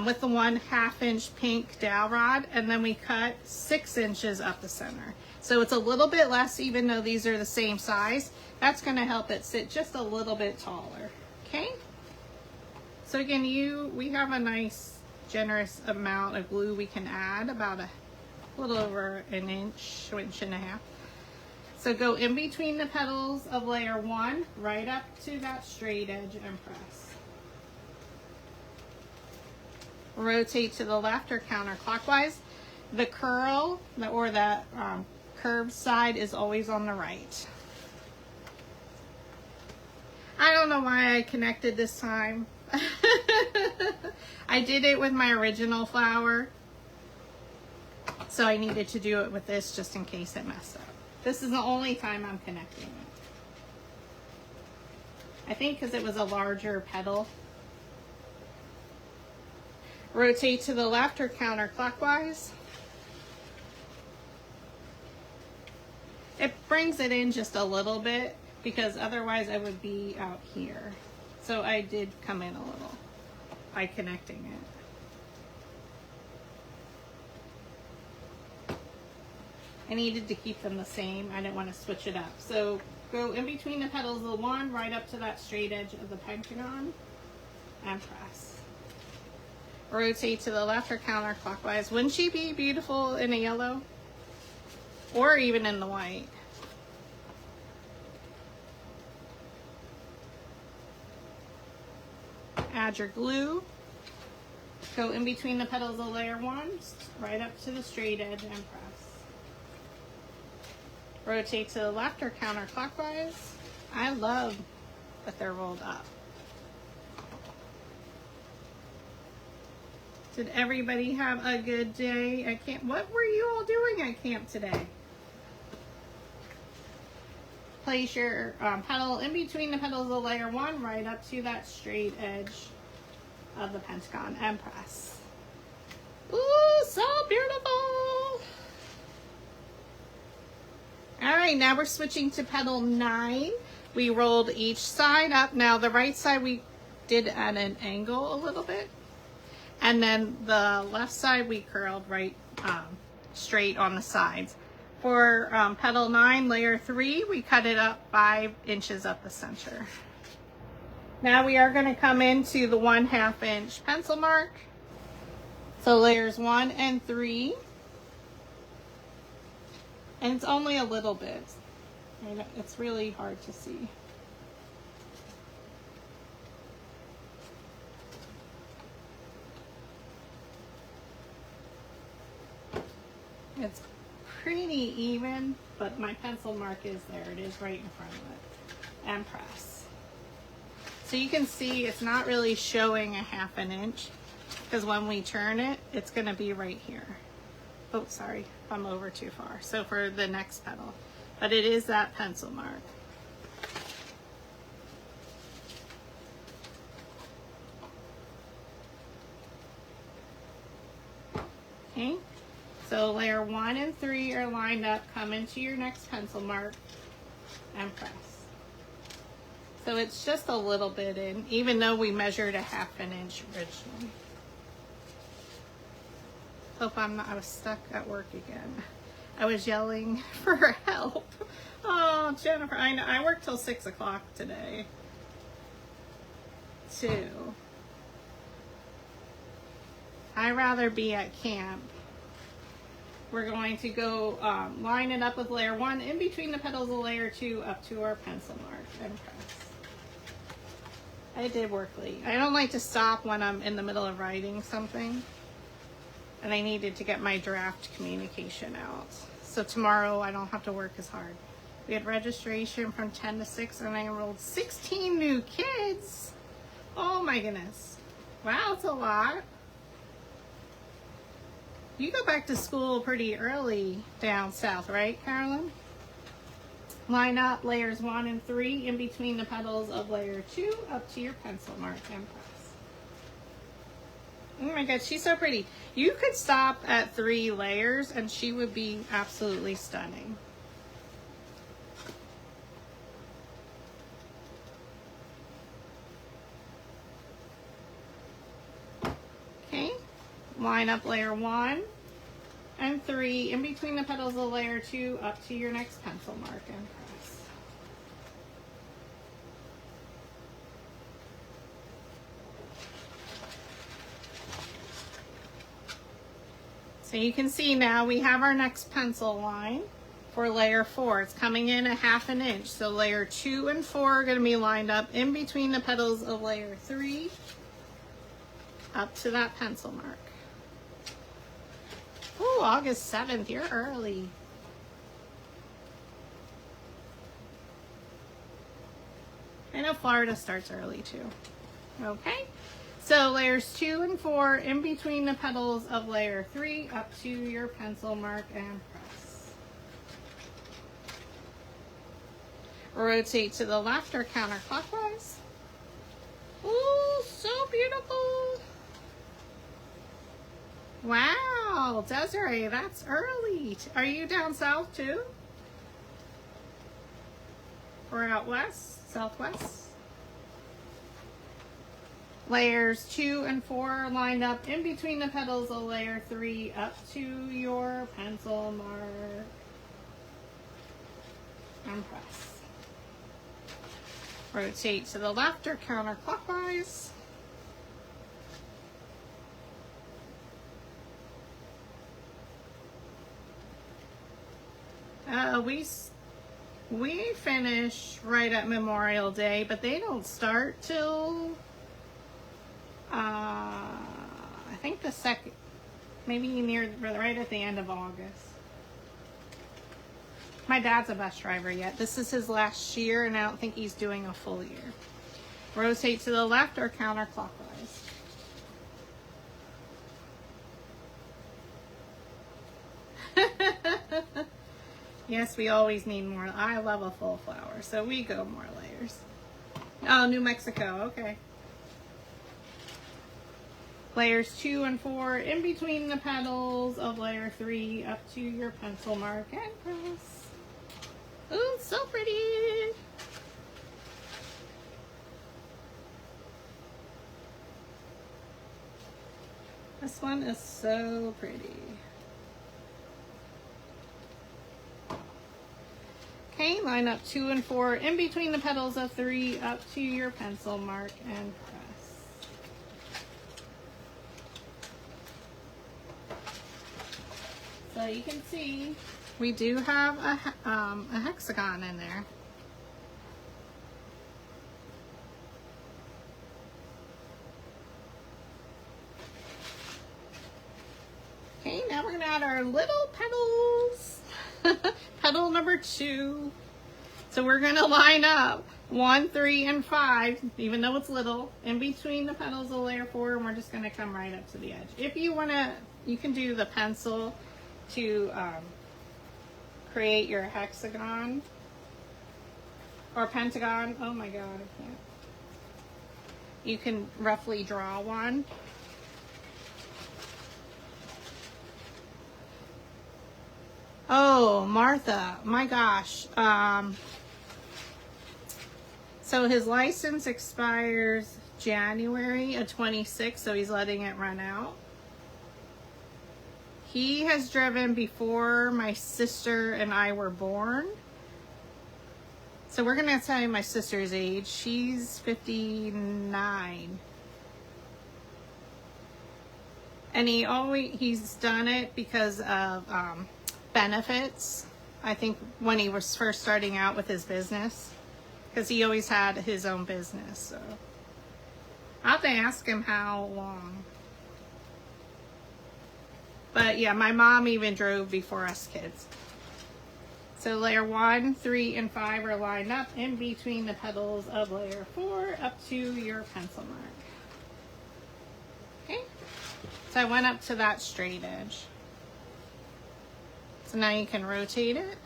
with the 1/2 inch pink dowel rod, and then we cut 6 inches up the center. So it's a little bit less, even though these are the same size. That's gonna help it sit just a little bit taller, okay? So again, we have a nice, generous amount of glue we can add, about a little over an inch, 1.5 inches. So go in between the petals of layer 1, right up to that straight edge and press. Rotate to the left or counterclockwise. The curl, or that curved side, is always on the right. I don't know why I connected this time. I did it with my original flower, so I needed to do it with this just in case it messed up. This is the only time I'm connecting it. I think because it was a larger petal. Rotate to the left or counterclockwise. It brings it in just a little bit because otherwise I would be out here. So I did come in a little by connecting it. I needed to keep them the same. I didn't want to switch it up. So go in between the petals of the 1, right up to that straight edge of the pentagon, and press. Rotate to the left or counterclockwise. Wouldn't she be beautiful in a yellow? Or even in the white? Add your glue. Go in between the petals of layer 1, right up to the straight edge, and press. Rotate to the left or counterclockwise. I love that they're rolled up. Did everybody have a good day at camp? What were you all doing at camp today? Place your petal in between the petals of layer 1, right up to that straight edge of the pentagon, and press. Ooh, so beautiful! All right, now we're switching to petal 9. We rolled each side up. Now the right side we did at an angle a little bit. And then the left side we curled right straight on the sides. For petal 9, layer 3, we cut it up 5 inches up the center. Now we are going to come into the 1/2 inch pencil mark. So layers 1 and 3. And it's only a little bit. It's really hard to see. It's pretty even, but my pencil mark is there. It is right in front of it. And press. So you can see it's not really showing a 1/2 inch because when we turn it, it's going to be right here. Oh, sorry, I'm over too far. So for the next petal, but it is that pencil mark. Okay, so layer 1 and 3 are lined up. Come into your next pencil mark and press. So it's just a little bit in, even though we measured a 1/2 inch originally. Hope I was stuck at work again. I was yelling for help. Oh, Jennifer, I know. I worked till 6 o'clock today, too. I'd rather be at camp. We're going to go line it up with layer 1 in between the petals of layer 2 up to our pencil mark and press. I did work late. I don't like to stop when I'm in the middle of writing something. And I needed to get my draft communication out. So tomorrow I don't have to work as hard. We had registration from 10 to 6 and I enrolled 16 new kids. Oh my goodness. Wow, it's a lot. You go back to school pretty early down south, right, Carolyn? Line up layers 1 and 3 in between the petals of layer 2 up to your pencil mark and press. Oh my god, she's so pretty. You could stop at 3 layers and she would be absolutely stunning. Okay, line up layer 1 and 3 in between the petals of layer 2 up to your next pencil mark and press. So you can see now we have our next pencil line for layer 4. It's coming in 1/2 inch. So layer 2 and 4 are going to be lined up in between the petals of layer 3 up to that pencil mark. Oh, August 7th, you're early. I know Florida starts early too. Okay, so layers 2 and 4 in between the petals of layer 3 up to your pencil mark and press. Rotate to the left or counterclockwise. Ooh, so beautiful. Wow, Desiree, that's early. Are you down south too? Or out west, southwest? Layers 2 and 4 are lined up in between the petals of layer 3 up to your pencil mark and press. Rotate to the left or counterclockwise. We finish right at Memorial Day, but they don't start till I think the second, maybe near right at the end of August. My dad's a bus driver yet. This is his last year, and I don't think he's doing a full year. Rotate to the left or counterclockwise. Yes, we always need more. I love a full flower, so we go more layers. Oh, New Mexico, okay. Layers 2 and 4 in between the petals of layer 3 up to your pencil mark and press. Ooh, so pretty. This one is so pretty. Okay, line up 2 and 4 in between the petals of 3 up to your pencil mark and press. So you can see we do have a hexagon in there. Okay, now we're going to add our little petals. Petal number 2. So we're going to line up 1, 3, and 5, even though it's little, in between the petals of layer 4, and we're just going to come right up to the edge. If you want to, you can do the pencil to create your hexagon or pentagon. Oh my god, I can't. You can roughly draw one. Oh, Martha, my gosh. So his license expires January of 26, so he's letting it run out. He has driven before my sister and I were born. So we're going to tell you my sister's age. She's 59. And he's done it because of benefits. I think when he was first starting out with his business, because he always had his own business. So I'll have to ask him how long. But yeah, my mom even drove before us kids. So layer 1, 3, and 5 are lined up in between the petals of layer 4 up to your pencil mark. Okay, so I went up to that straight edge. So now you can rotate it.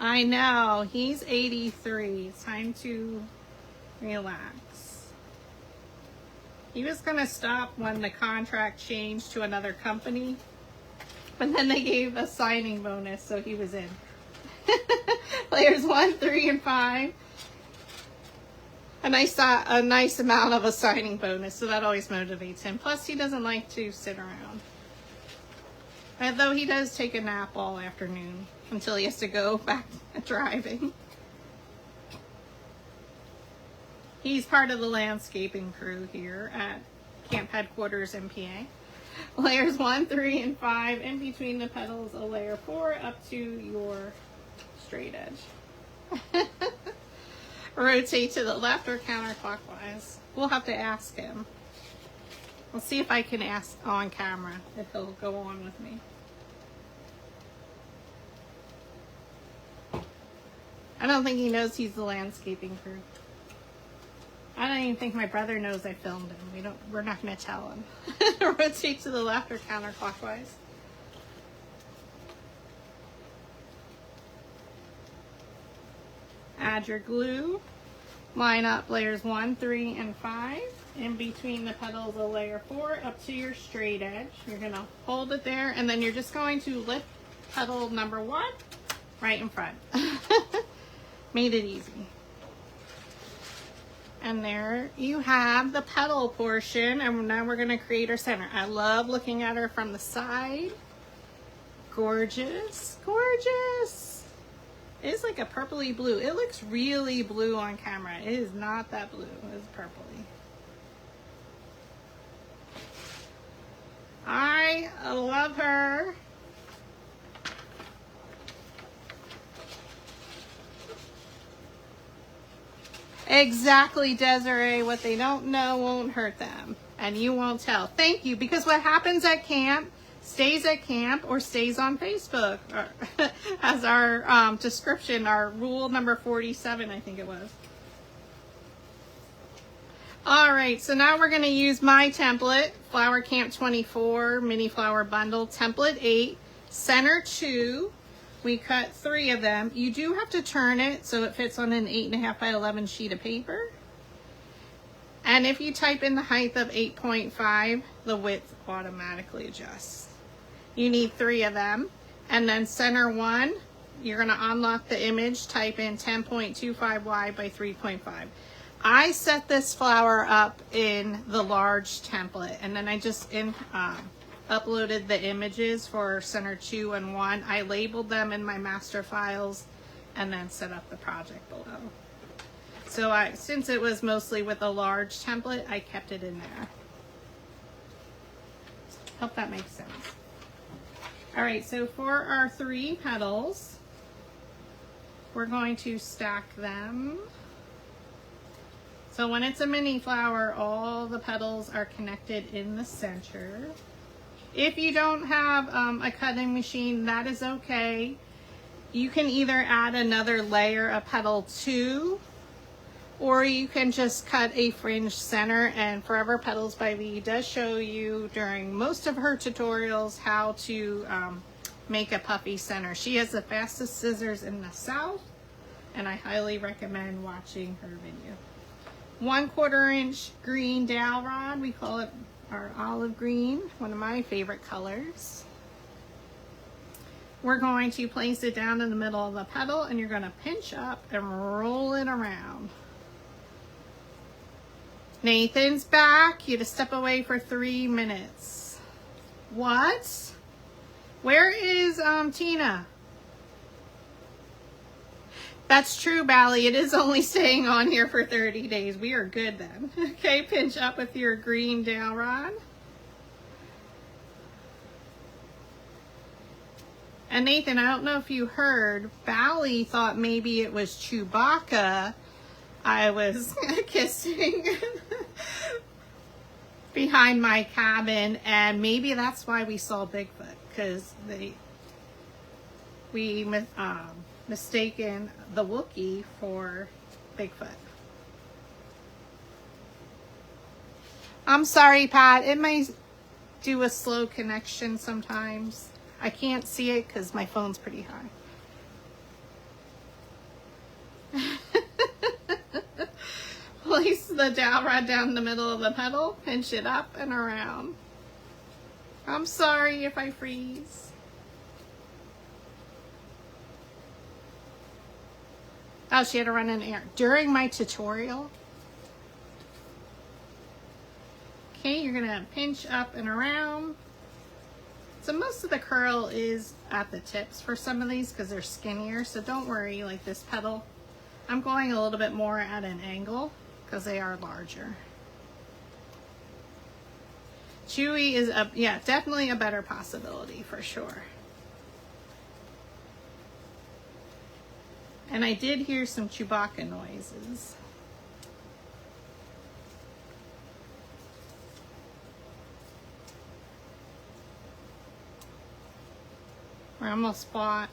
I know, he's 83. It's time to relax. He was gonna stop when the contract changed to another company, but then they gave a signing bonus, so he was in. Layers 1, 3, and 5. And I saw a nice amount of a signing bonus, so that always motivates him. Plus, he doesn't like to sit around. Although he does take a nap all afternoon until he has to go back driving. He's part of the landscaping crew here at Camp Headquarters in PA. Layers 1, 3, and 5. In between the petals, a layer 4 up to your straight edge. Rotate to the left or counterclockwise. We'll have to ask him. We'll see if I can ask on camera if he'll go on with me. I don't think he knows he's the landscaping crew. I don't even think my brother knows I filmed him. We're not going to tell him. Rotate to the left or counterclockwise. Add your glue. Line up layers 1, 3, and 5. In between the petals, a layer 4 up to your straight edge. You're going to hold it there, and then you're just going to lift petal number 1 right in front. Made it easy. And there you have the petal portion, and now we're going to create our center. I love looking at her from the side. Gorgeous, gorgeous. It is like a purpley blue. It looks really blue on camera. It is not that blue. It's purpley. I love her. Exactly, Desiree. What they don't know won't hurt them. And you won't tell. Thank you. Because what happens at camp stays at camp or stays on Facebook. As our description, our rule number 47, I think it was. All right, so now we're going to use my template, Flower Camp 24 Mini Flower Bundle, Template 8, Center 2. We cut 3 of them. You do have to turn it so it fits on an 8.5 by 11 sheet of paper. And if you type in the height of 8.5, the width automatically adjusts. You need 3 of them. And then center 1, you're going to unlock the image, type in 10.25 wide by 3.5. I set this flower up in the large template, and then I just uploaded the images for center 2 and 1. I labeled them in my master files and then set up the project below. So since it was mostly with a large template, I kept it in there. Hope that makes sense. All right, so for our 3 petals, we're going to stack them. So when it's a mini flower, all the petals are connected in the center. If you don't have a cutting machine, that is okay. You can either add another layer of petal 2, or you can just cut a fringe center. And Forever Petals by Lee does show you during most of her tutorials how to make a puffy center. She has the fastest scissors in the South, and I highly recommend watching her video. 1/4 inch green dowel rod, we call it our olive green, one of my favorite colors. We're going to place it down in the middle of the petal, and you're going to pinch up and roll it around. Nathan's back. You have to step away for 3 minutes. What? Where is Tina? That's true, Bally. It is only staying on here for 30 days. We are good then. Okay, pinch up with your green dowel rod. And Nathan, I don't know if you heard, Bally thought maybe it was Chewbacca I was kissing behind my cabin, and maybe that's why we saw Bigfoot, because we mistaken the Wookiee for Bigfoot. I'm sorry, Pat. It may do a slow connection sometimes. I can't see it because my phone's pretty high. Place the dowel rod down the middle of the petal, pinch it up and around. I'm sorry if I freeze. Oh, she had to run an errand during my tutorial. Okay, you're gonna pinch up and around. So most of the curl is at the tips for some of these because they're skinnier, so don't worry. Like this petal, I'm going a little bit more at an angle because they are larger. Chewy is yeah, definitely a better possibility for sure. And I did hear some Chewbacca noises. I almost fought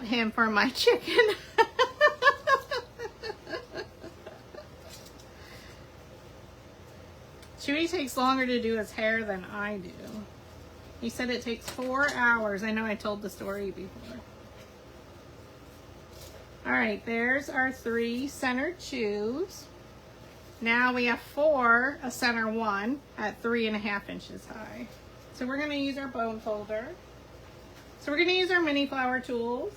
him for my chicken. Chewy takes longer to do his hair than I do. He said it takes 4 hours. I know I told the story before. All right, there's our 3 centered chews. Now we have 4, a center 1 at 3.5 inches high. So we're gonna use our bone folder. So we're gonna use our mini flower tools.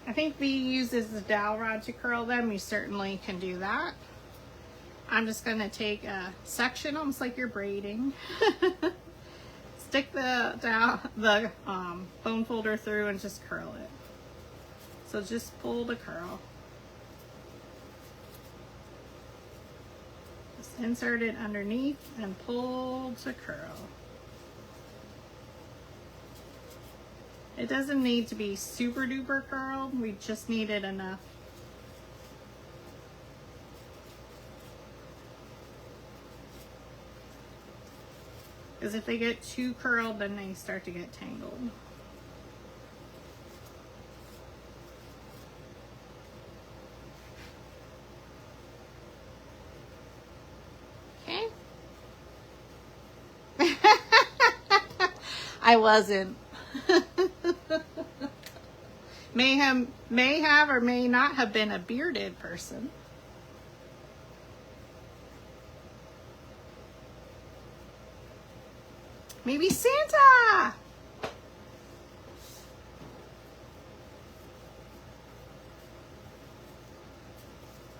I think V uses the dowel rod to curl them. You certainly can do that. I'm just gonna take a section, almost like you're braiding. Stick the bone folder through and just curl it. So just pull the curl. Just insert it underneath and pull to curl. It doesn't need to be super duper curled. We just need it enough. Because if they get too curled, then they start to get tangled. Okay. I wasn't. may have or may not have been a bearded person. Maybe Santa!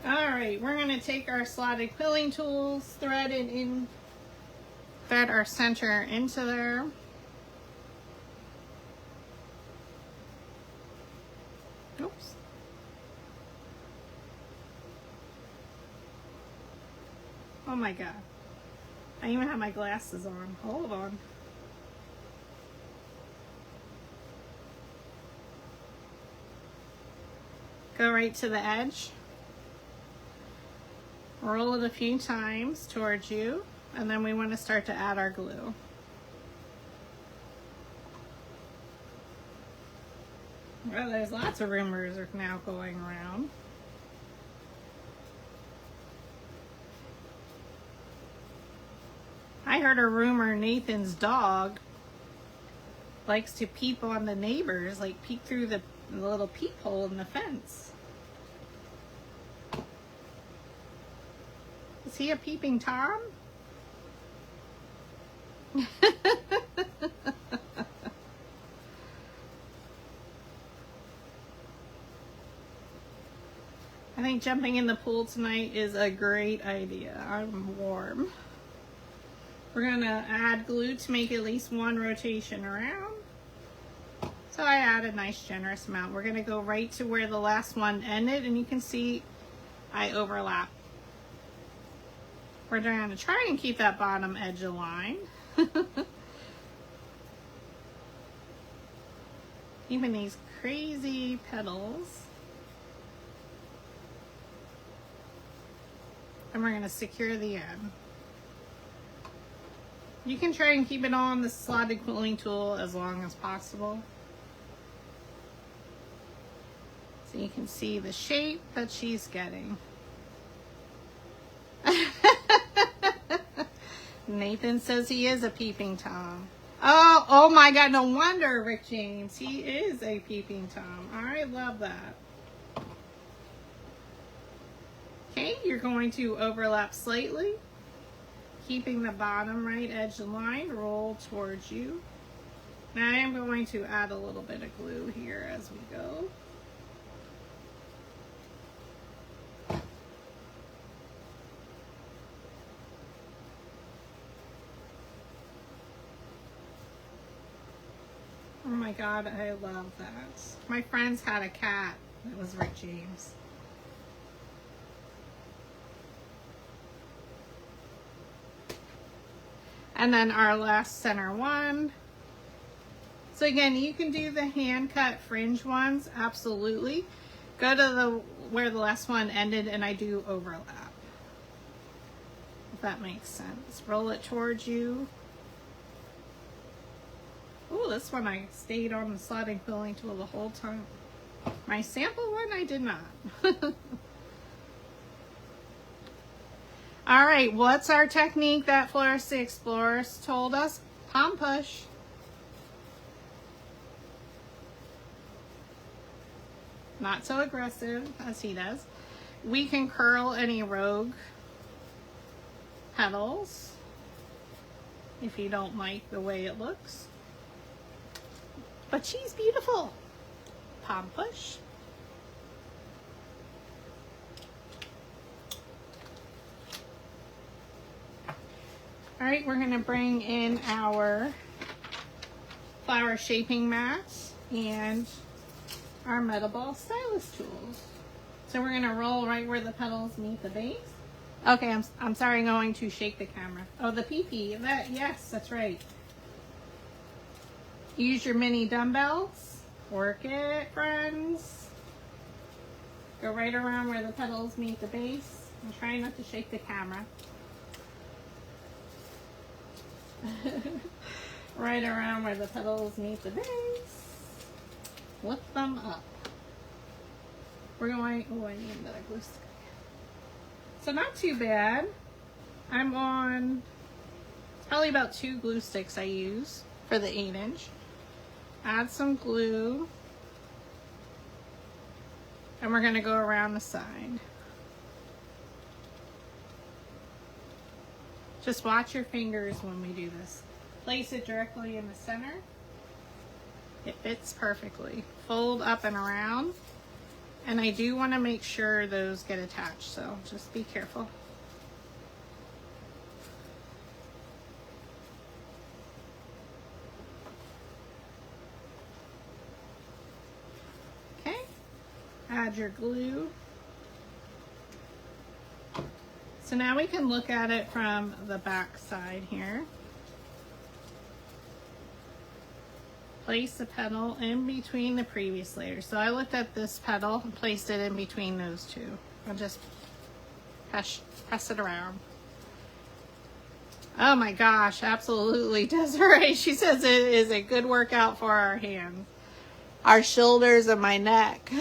Alright, we're going to take our slotted quilling tools, thread our center into there. Oops. Oh my god. I even have my glasses on. Hold on. Go right to the edge. Roll it a few times towards you, and then we want to start to add our glue. Well, there's lots of rumors are now going around. I heard a rumor Nathan's dog likes to peep on the neighbors, like peek through the little peephole in the fence. Is he a peeping Tom? I think jumping in the pool tonight is a great idea. I'm warm. We're gonna add glue to make at least one rotation around. So I add a nice generous amount. We're gonna go right to where the last one ended, and you can see I overlap. We're gonna try and keep that bottom edge aligned. Even these crazy petals. And we're gonna secure the end. You can try and keep it on the slotted quilling tool as long as possible. So you can see the shape that she's getting. Nathan says he is a peeping Tom. Oh, oh my God, no wonder, Rick James. He is a peeping Tom. I love that. Okay, you're going to overlap slightly, keeping the bottom right edge aligned, roll towards you. Now I am going to add a little bit of glue here as we go. Oh my God, I love that. My friends had a cat that was Rick James. And then our last center one. So again, you can do the hand cut fringe ones, absolutely. Go to where the last one ended and I do overlap. If that makes sense. Roll it towards you. Oh, this one I stayed on the slotting quilling tool the whole time. My sample one, I did not. All right, what's our technique that Florist Explorers told us? Palm push. Not so aggressive as he does. We can curl any rogue petals if you don't like the way it looks. But she's beautiful. Palm push. All right, we're gonna bring in our flower shaping mats and our metal ball stylus tools. So we're gonna roll right where the petals meet the base. Okay, I'm sorry, I'm going to shake the camera. Oh, the PP, yes, that's right. Use your mini dumbbells. Work it, friends. Go right around where the petals meet the base. I'm trying not to shake the camera. Right around where the petals meet the base. Lift them up. We're going, oh, I need another glue stick. So not too bad. I'm on probably about 2 glue sticks I use for the 8-inch. Add some glue. And we're gonna go around the side. Just watch your fingers when we do this. Place it directly in the center. It fits perfectly. Fold up and around. And I do want to make sure those get attached, so just be careful. Okay. Add your glue. So now we can look at it from the back side here. Place the petal in between the previous layers. So I looked at this petal and placed it in between those two. I'll just press it around. Oh my gosh, absolutely, Desiree. She says it is a good workout for our hands, our shoulders, and my neck.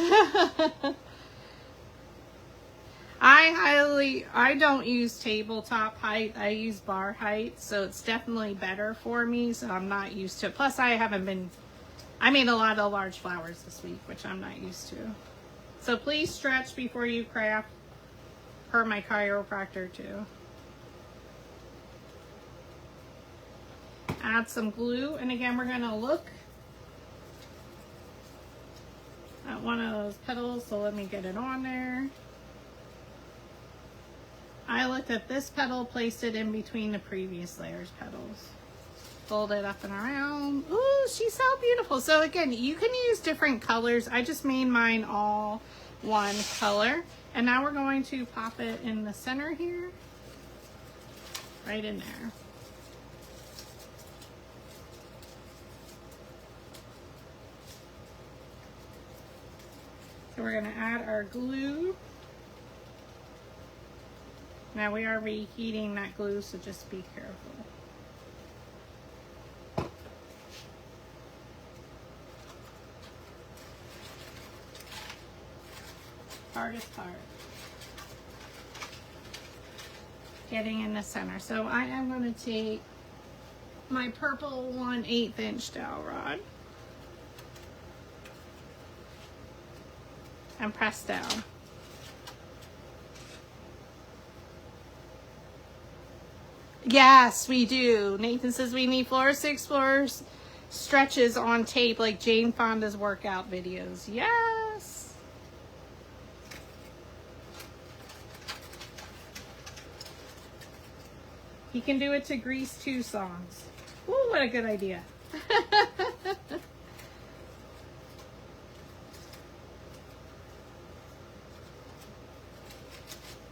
I don't use tabletop height. I use bar height, so it's definitely better for me, so I'm not used to it. Plus, I made a lot of large flowers this week, which I'm not used to. So please stretch before you craft, per my chiropractor too. Add some glue, and again, we're gonna look at one of those petals, so let me get it on there. I looked at this petal, placed it in between the previous layer's petals. Fold it up and around. Ooh, she's so beautiful. So again, you can use different colors. I just made mine all one color. And now we're going to pop it in the center here. Right in there. So we're gonna add our glue. Now we are reheating that glue, so just be careful. Hardest part. getting in the center. So I am going to take my purple 1/8 inch dowel rod and press down. Yes, we do. Nathan says we need Florist Explorers stretches on tape like Jane Fonda's workout videos. Yes. He can do it to Grease 2 songs. Ooh, what a good idea.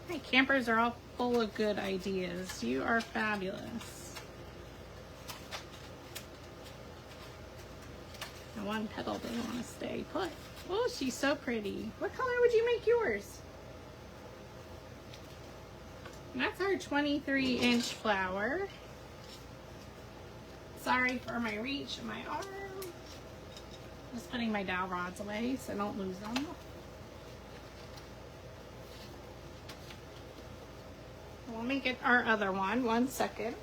My campers are all full of good ideas. You are fabulous. And one petal doesn't want to stay put. Oh, she's so pretty. What color would you make yours? And that's our 23-inch flower. Sorry for my reach and my arm. Just putting my dowel rods away so I don't lose them. Let me get our other one. 1 second.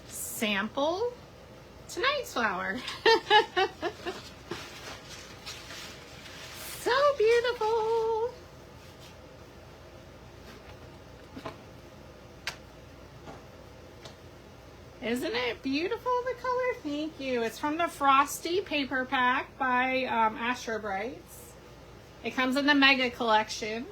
Sample tonight's flower. So beautiful. Isn't it beautiful, the color? Thank you. It's from the Frosty paper pack by Astrobrights. It comes in the Mega Collection.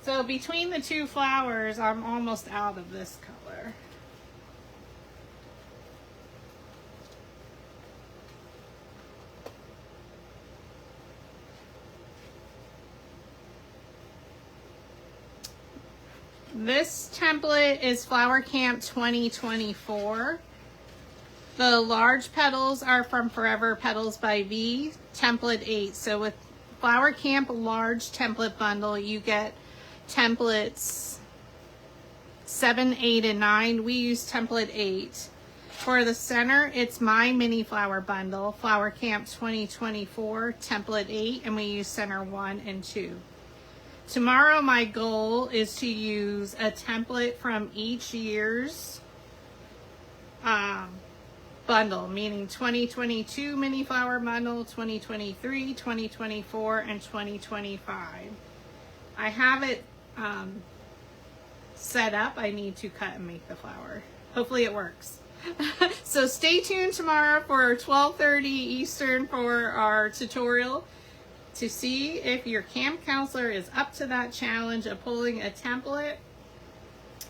So between the two flowers, I'm almost out of this color. This template is Flower Camp 2024. The large petals are from Forever Petals by V, template 8. So with Flower Camp large template bundle, you get templates 7, 8, and 9. We use template 8. For the center, it's my mini flower bundle, Flower Camp 2024, template 8, and we use center 1 and 2. Tomorrow my goal is to use a template from each year's bundle, meaning 2022 mini flower bundle, 2023, 2024, and 2025. I have it set up. I need to cut and make the flower. Hopefully it works. So stay tuned tomorrow for 12:30 Eastern for our tutorial to see if your camp counselor is up to that challenge of pulling a template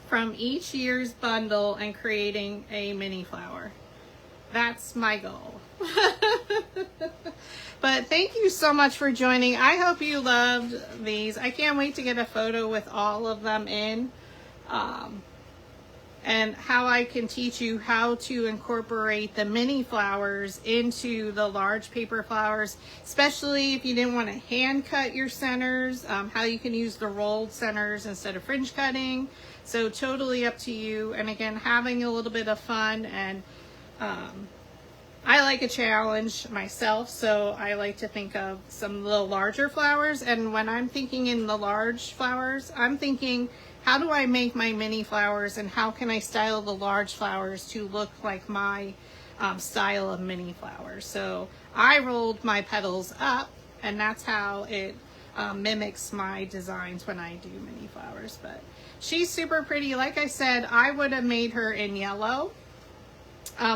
from each year's bundle and creating a mini flower. That's my goal. But thank you so much for joining. I hope you loved these. I can't wait to get a photo with all of them in. And how I can teach you how to incorporate the mini flowers into the large paper flowers, especially if you didn't want to hand cut your centers, how you can use the rolled centers instead of fringe cutting. So totally up to you. And again, having a little bit of fun, and I like a challenge myself, so I like to think of some little larger flowers. And when I'm thinking in the large flowers, I'm thinking, how do I make my mini flowers, and how can I style the large flowers to look like my style of mini flowers? So I rolled my petals up, and that's how it mimics my designs when I do mini flowers. But she's super pretty. Like I said, I would have made her in yellow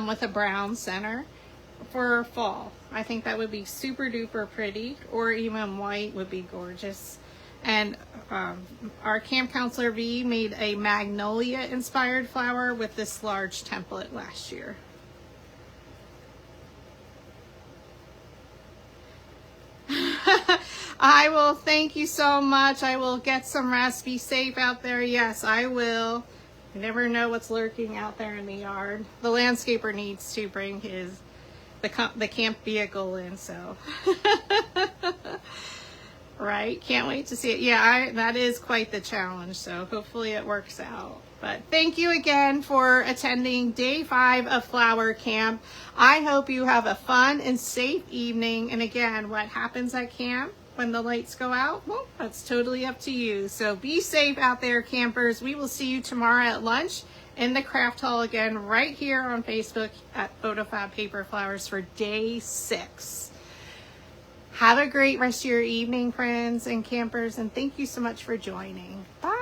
with a brown center for fall. I think that would be super duper pretty, or even white would be gorgeous. And our camp counselor V made a magnolia inspired flower with this large template last year. I will. Thank you so much. I will get some rest. Be safe out there. Yes, I will. You never know what's lurking out there in the yard. The landscaper needs to bring the camp vehicle in, so. Right? Can't wait to see it. Yeah, that is quite the challenge. So hopefully it works out. But thank you again for attending day 5 of flower camp. I hope you have a fun and safe evening. And again, what happens at camp when the lights go out? Well, that's totally up to you. So be safe out there, campers. We will see you tomorrow at lunch in the craft hall again, right here on Facebook at PhotoFabPaperFlowers for day 6. Have a great rest of your evening, friends and campers, and thank you so much for joining. Bye.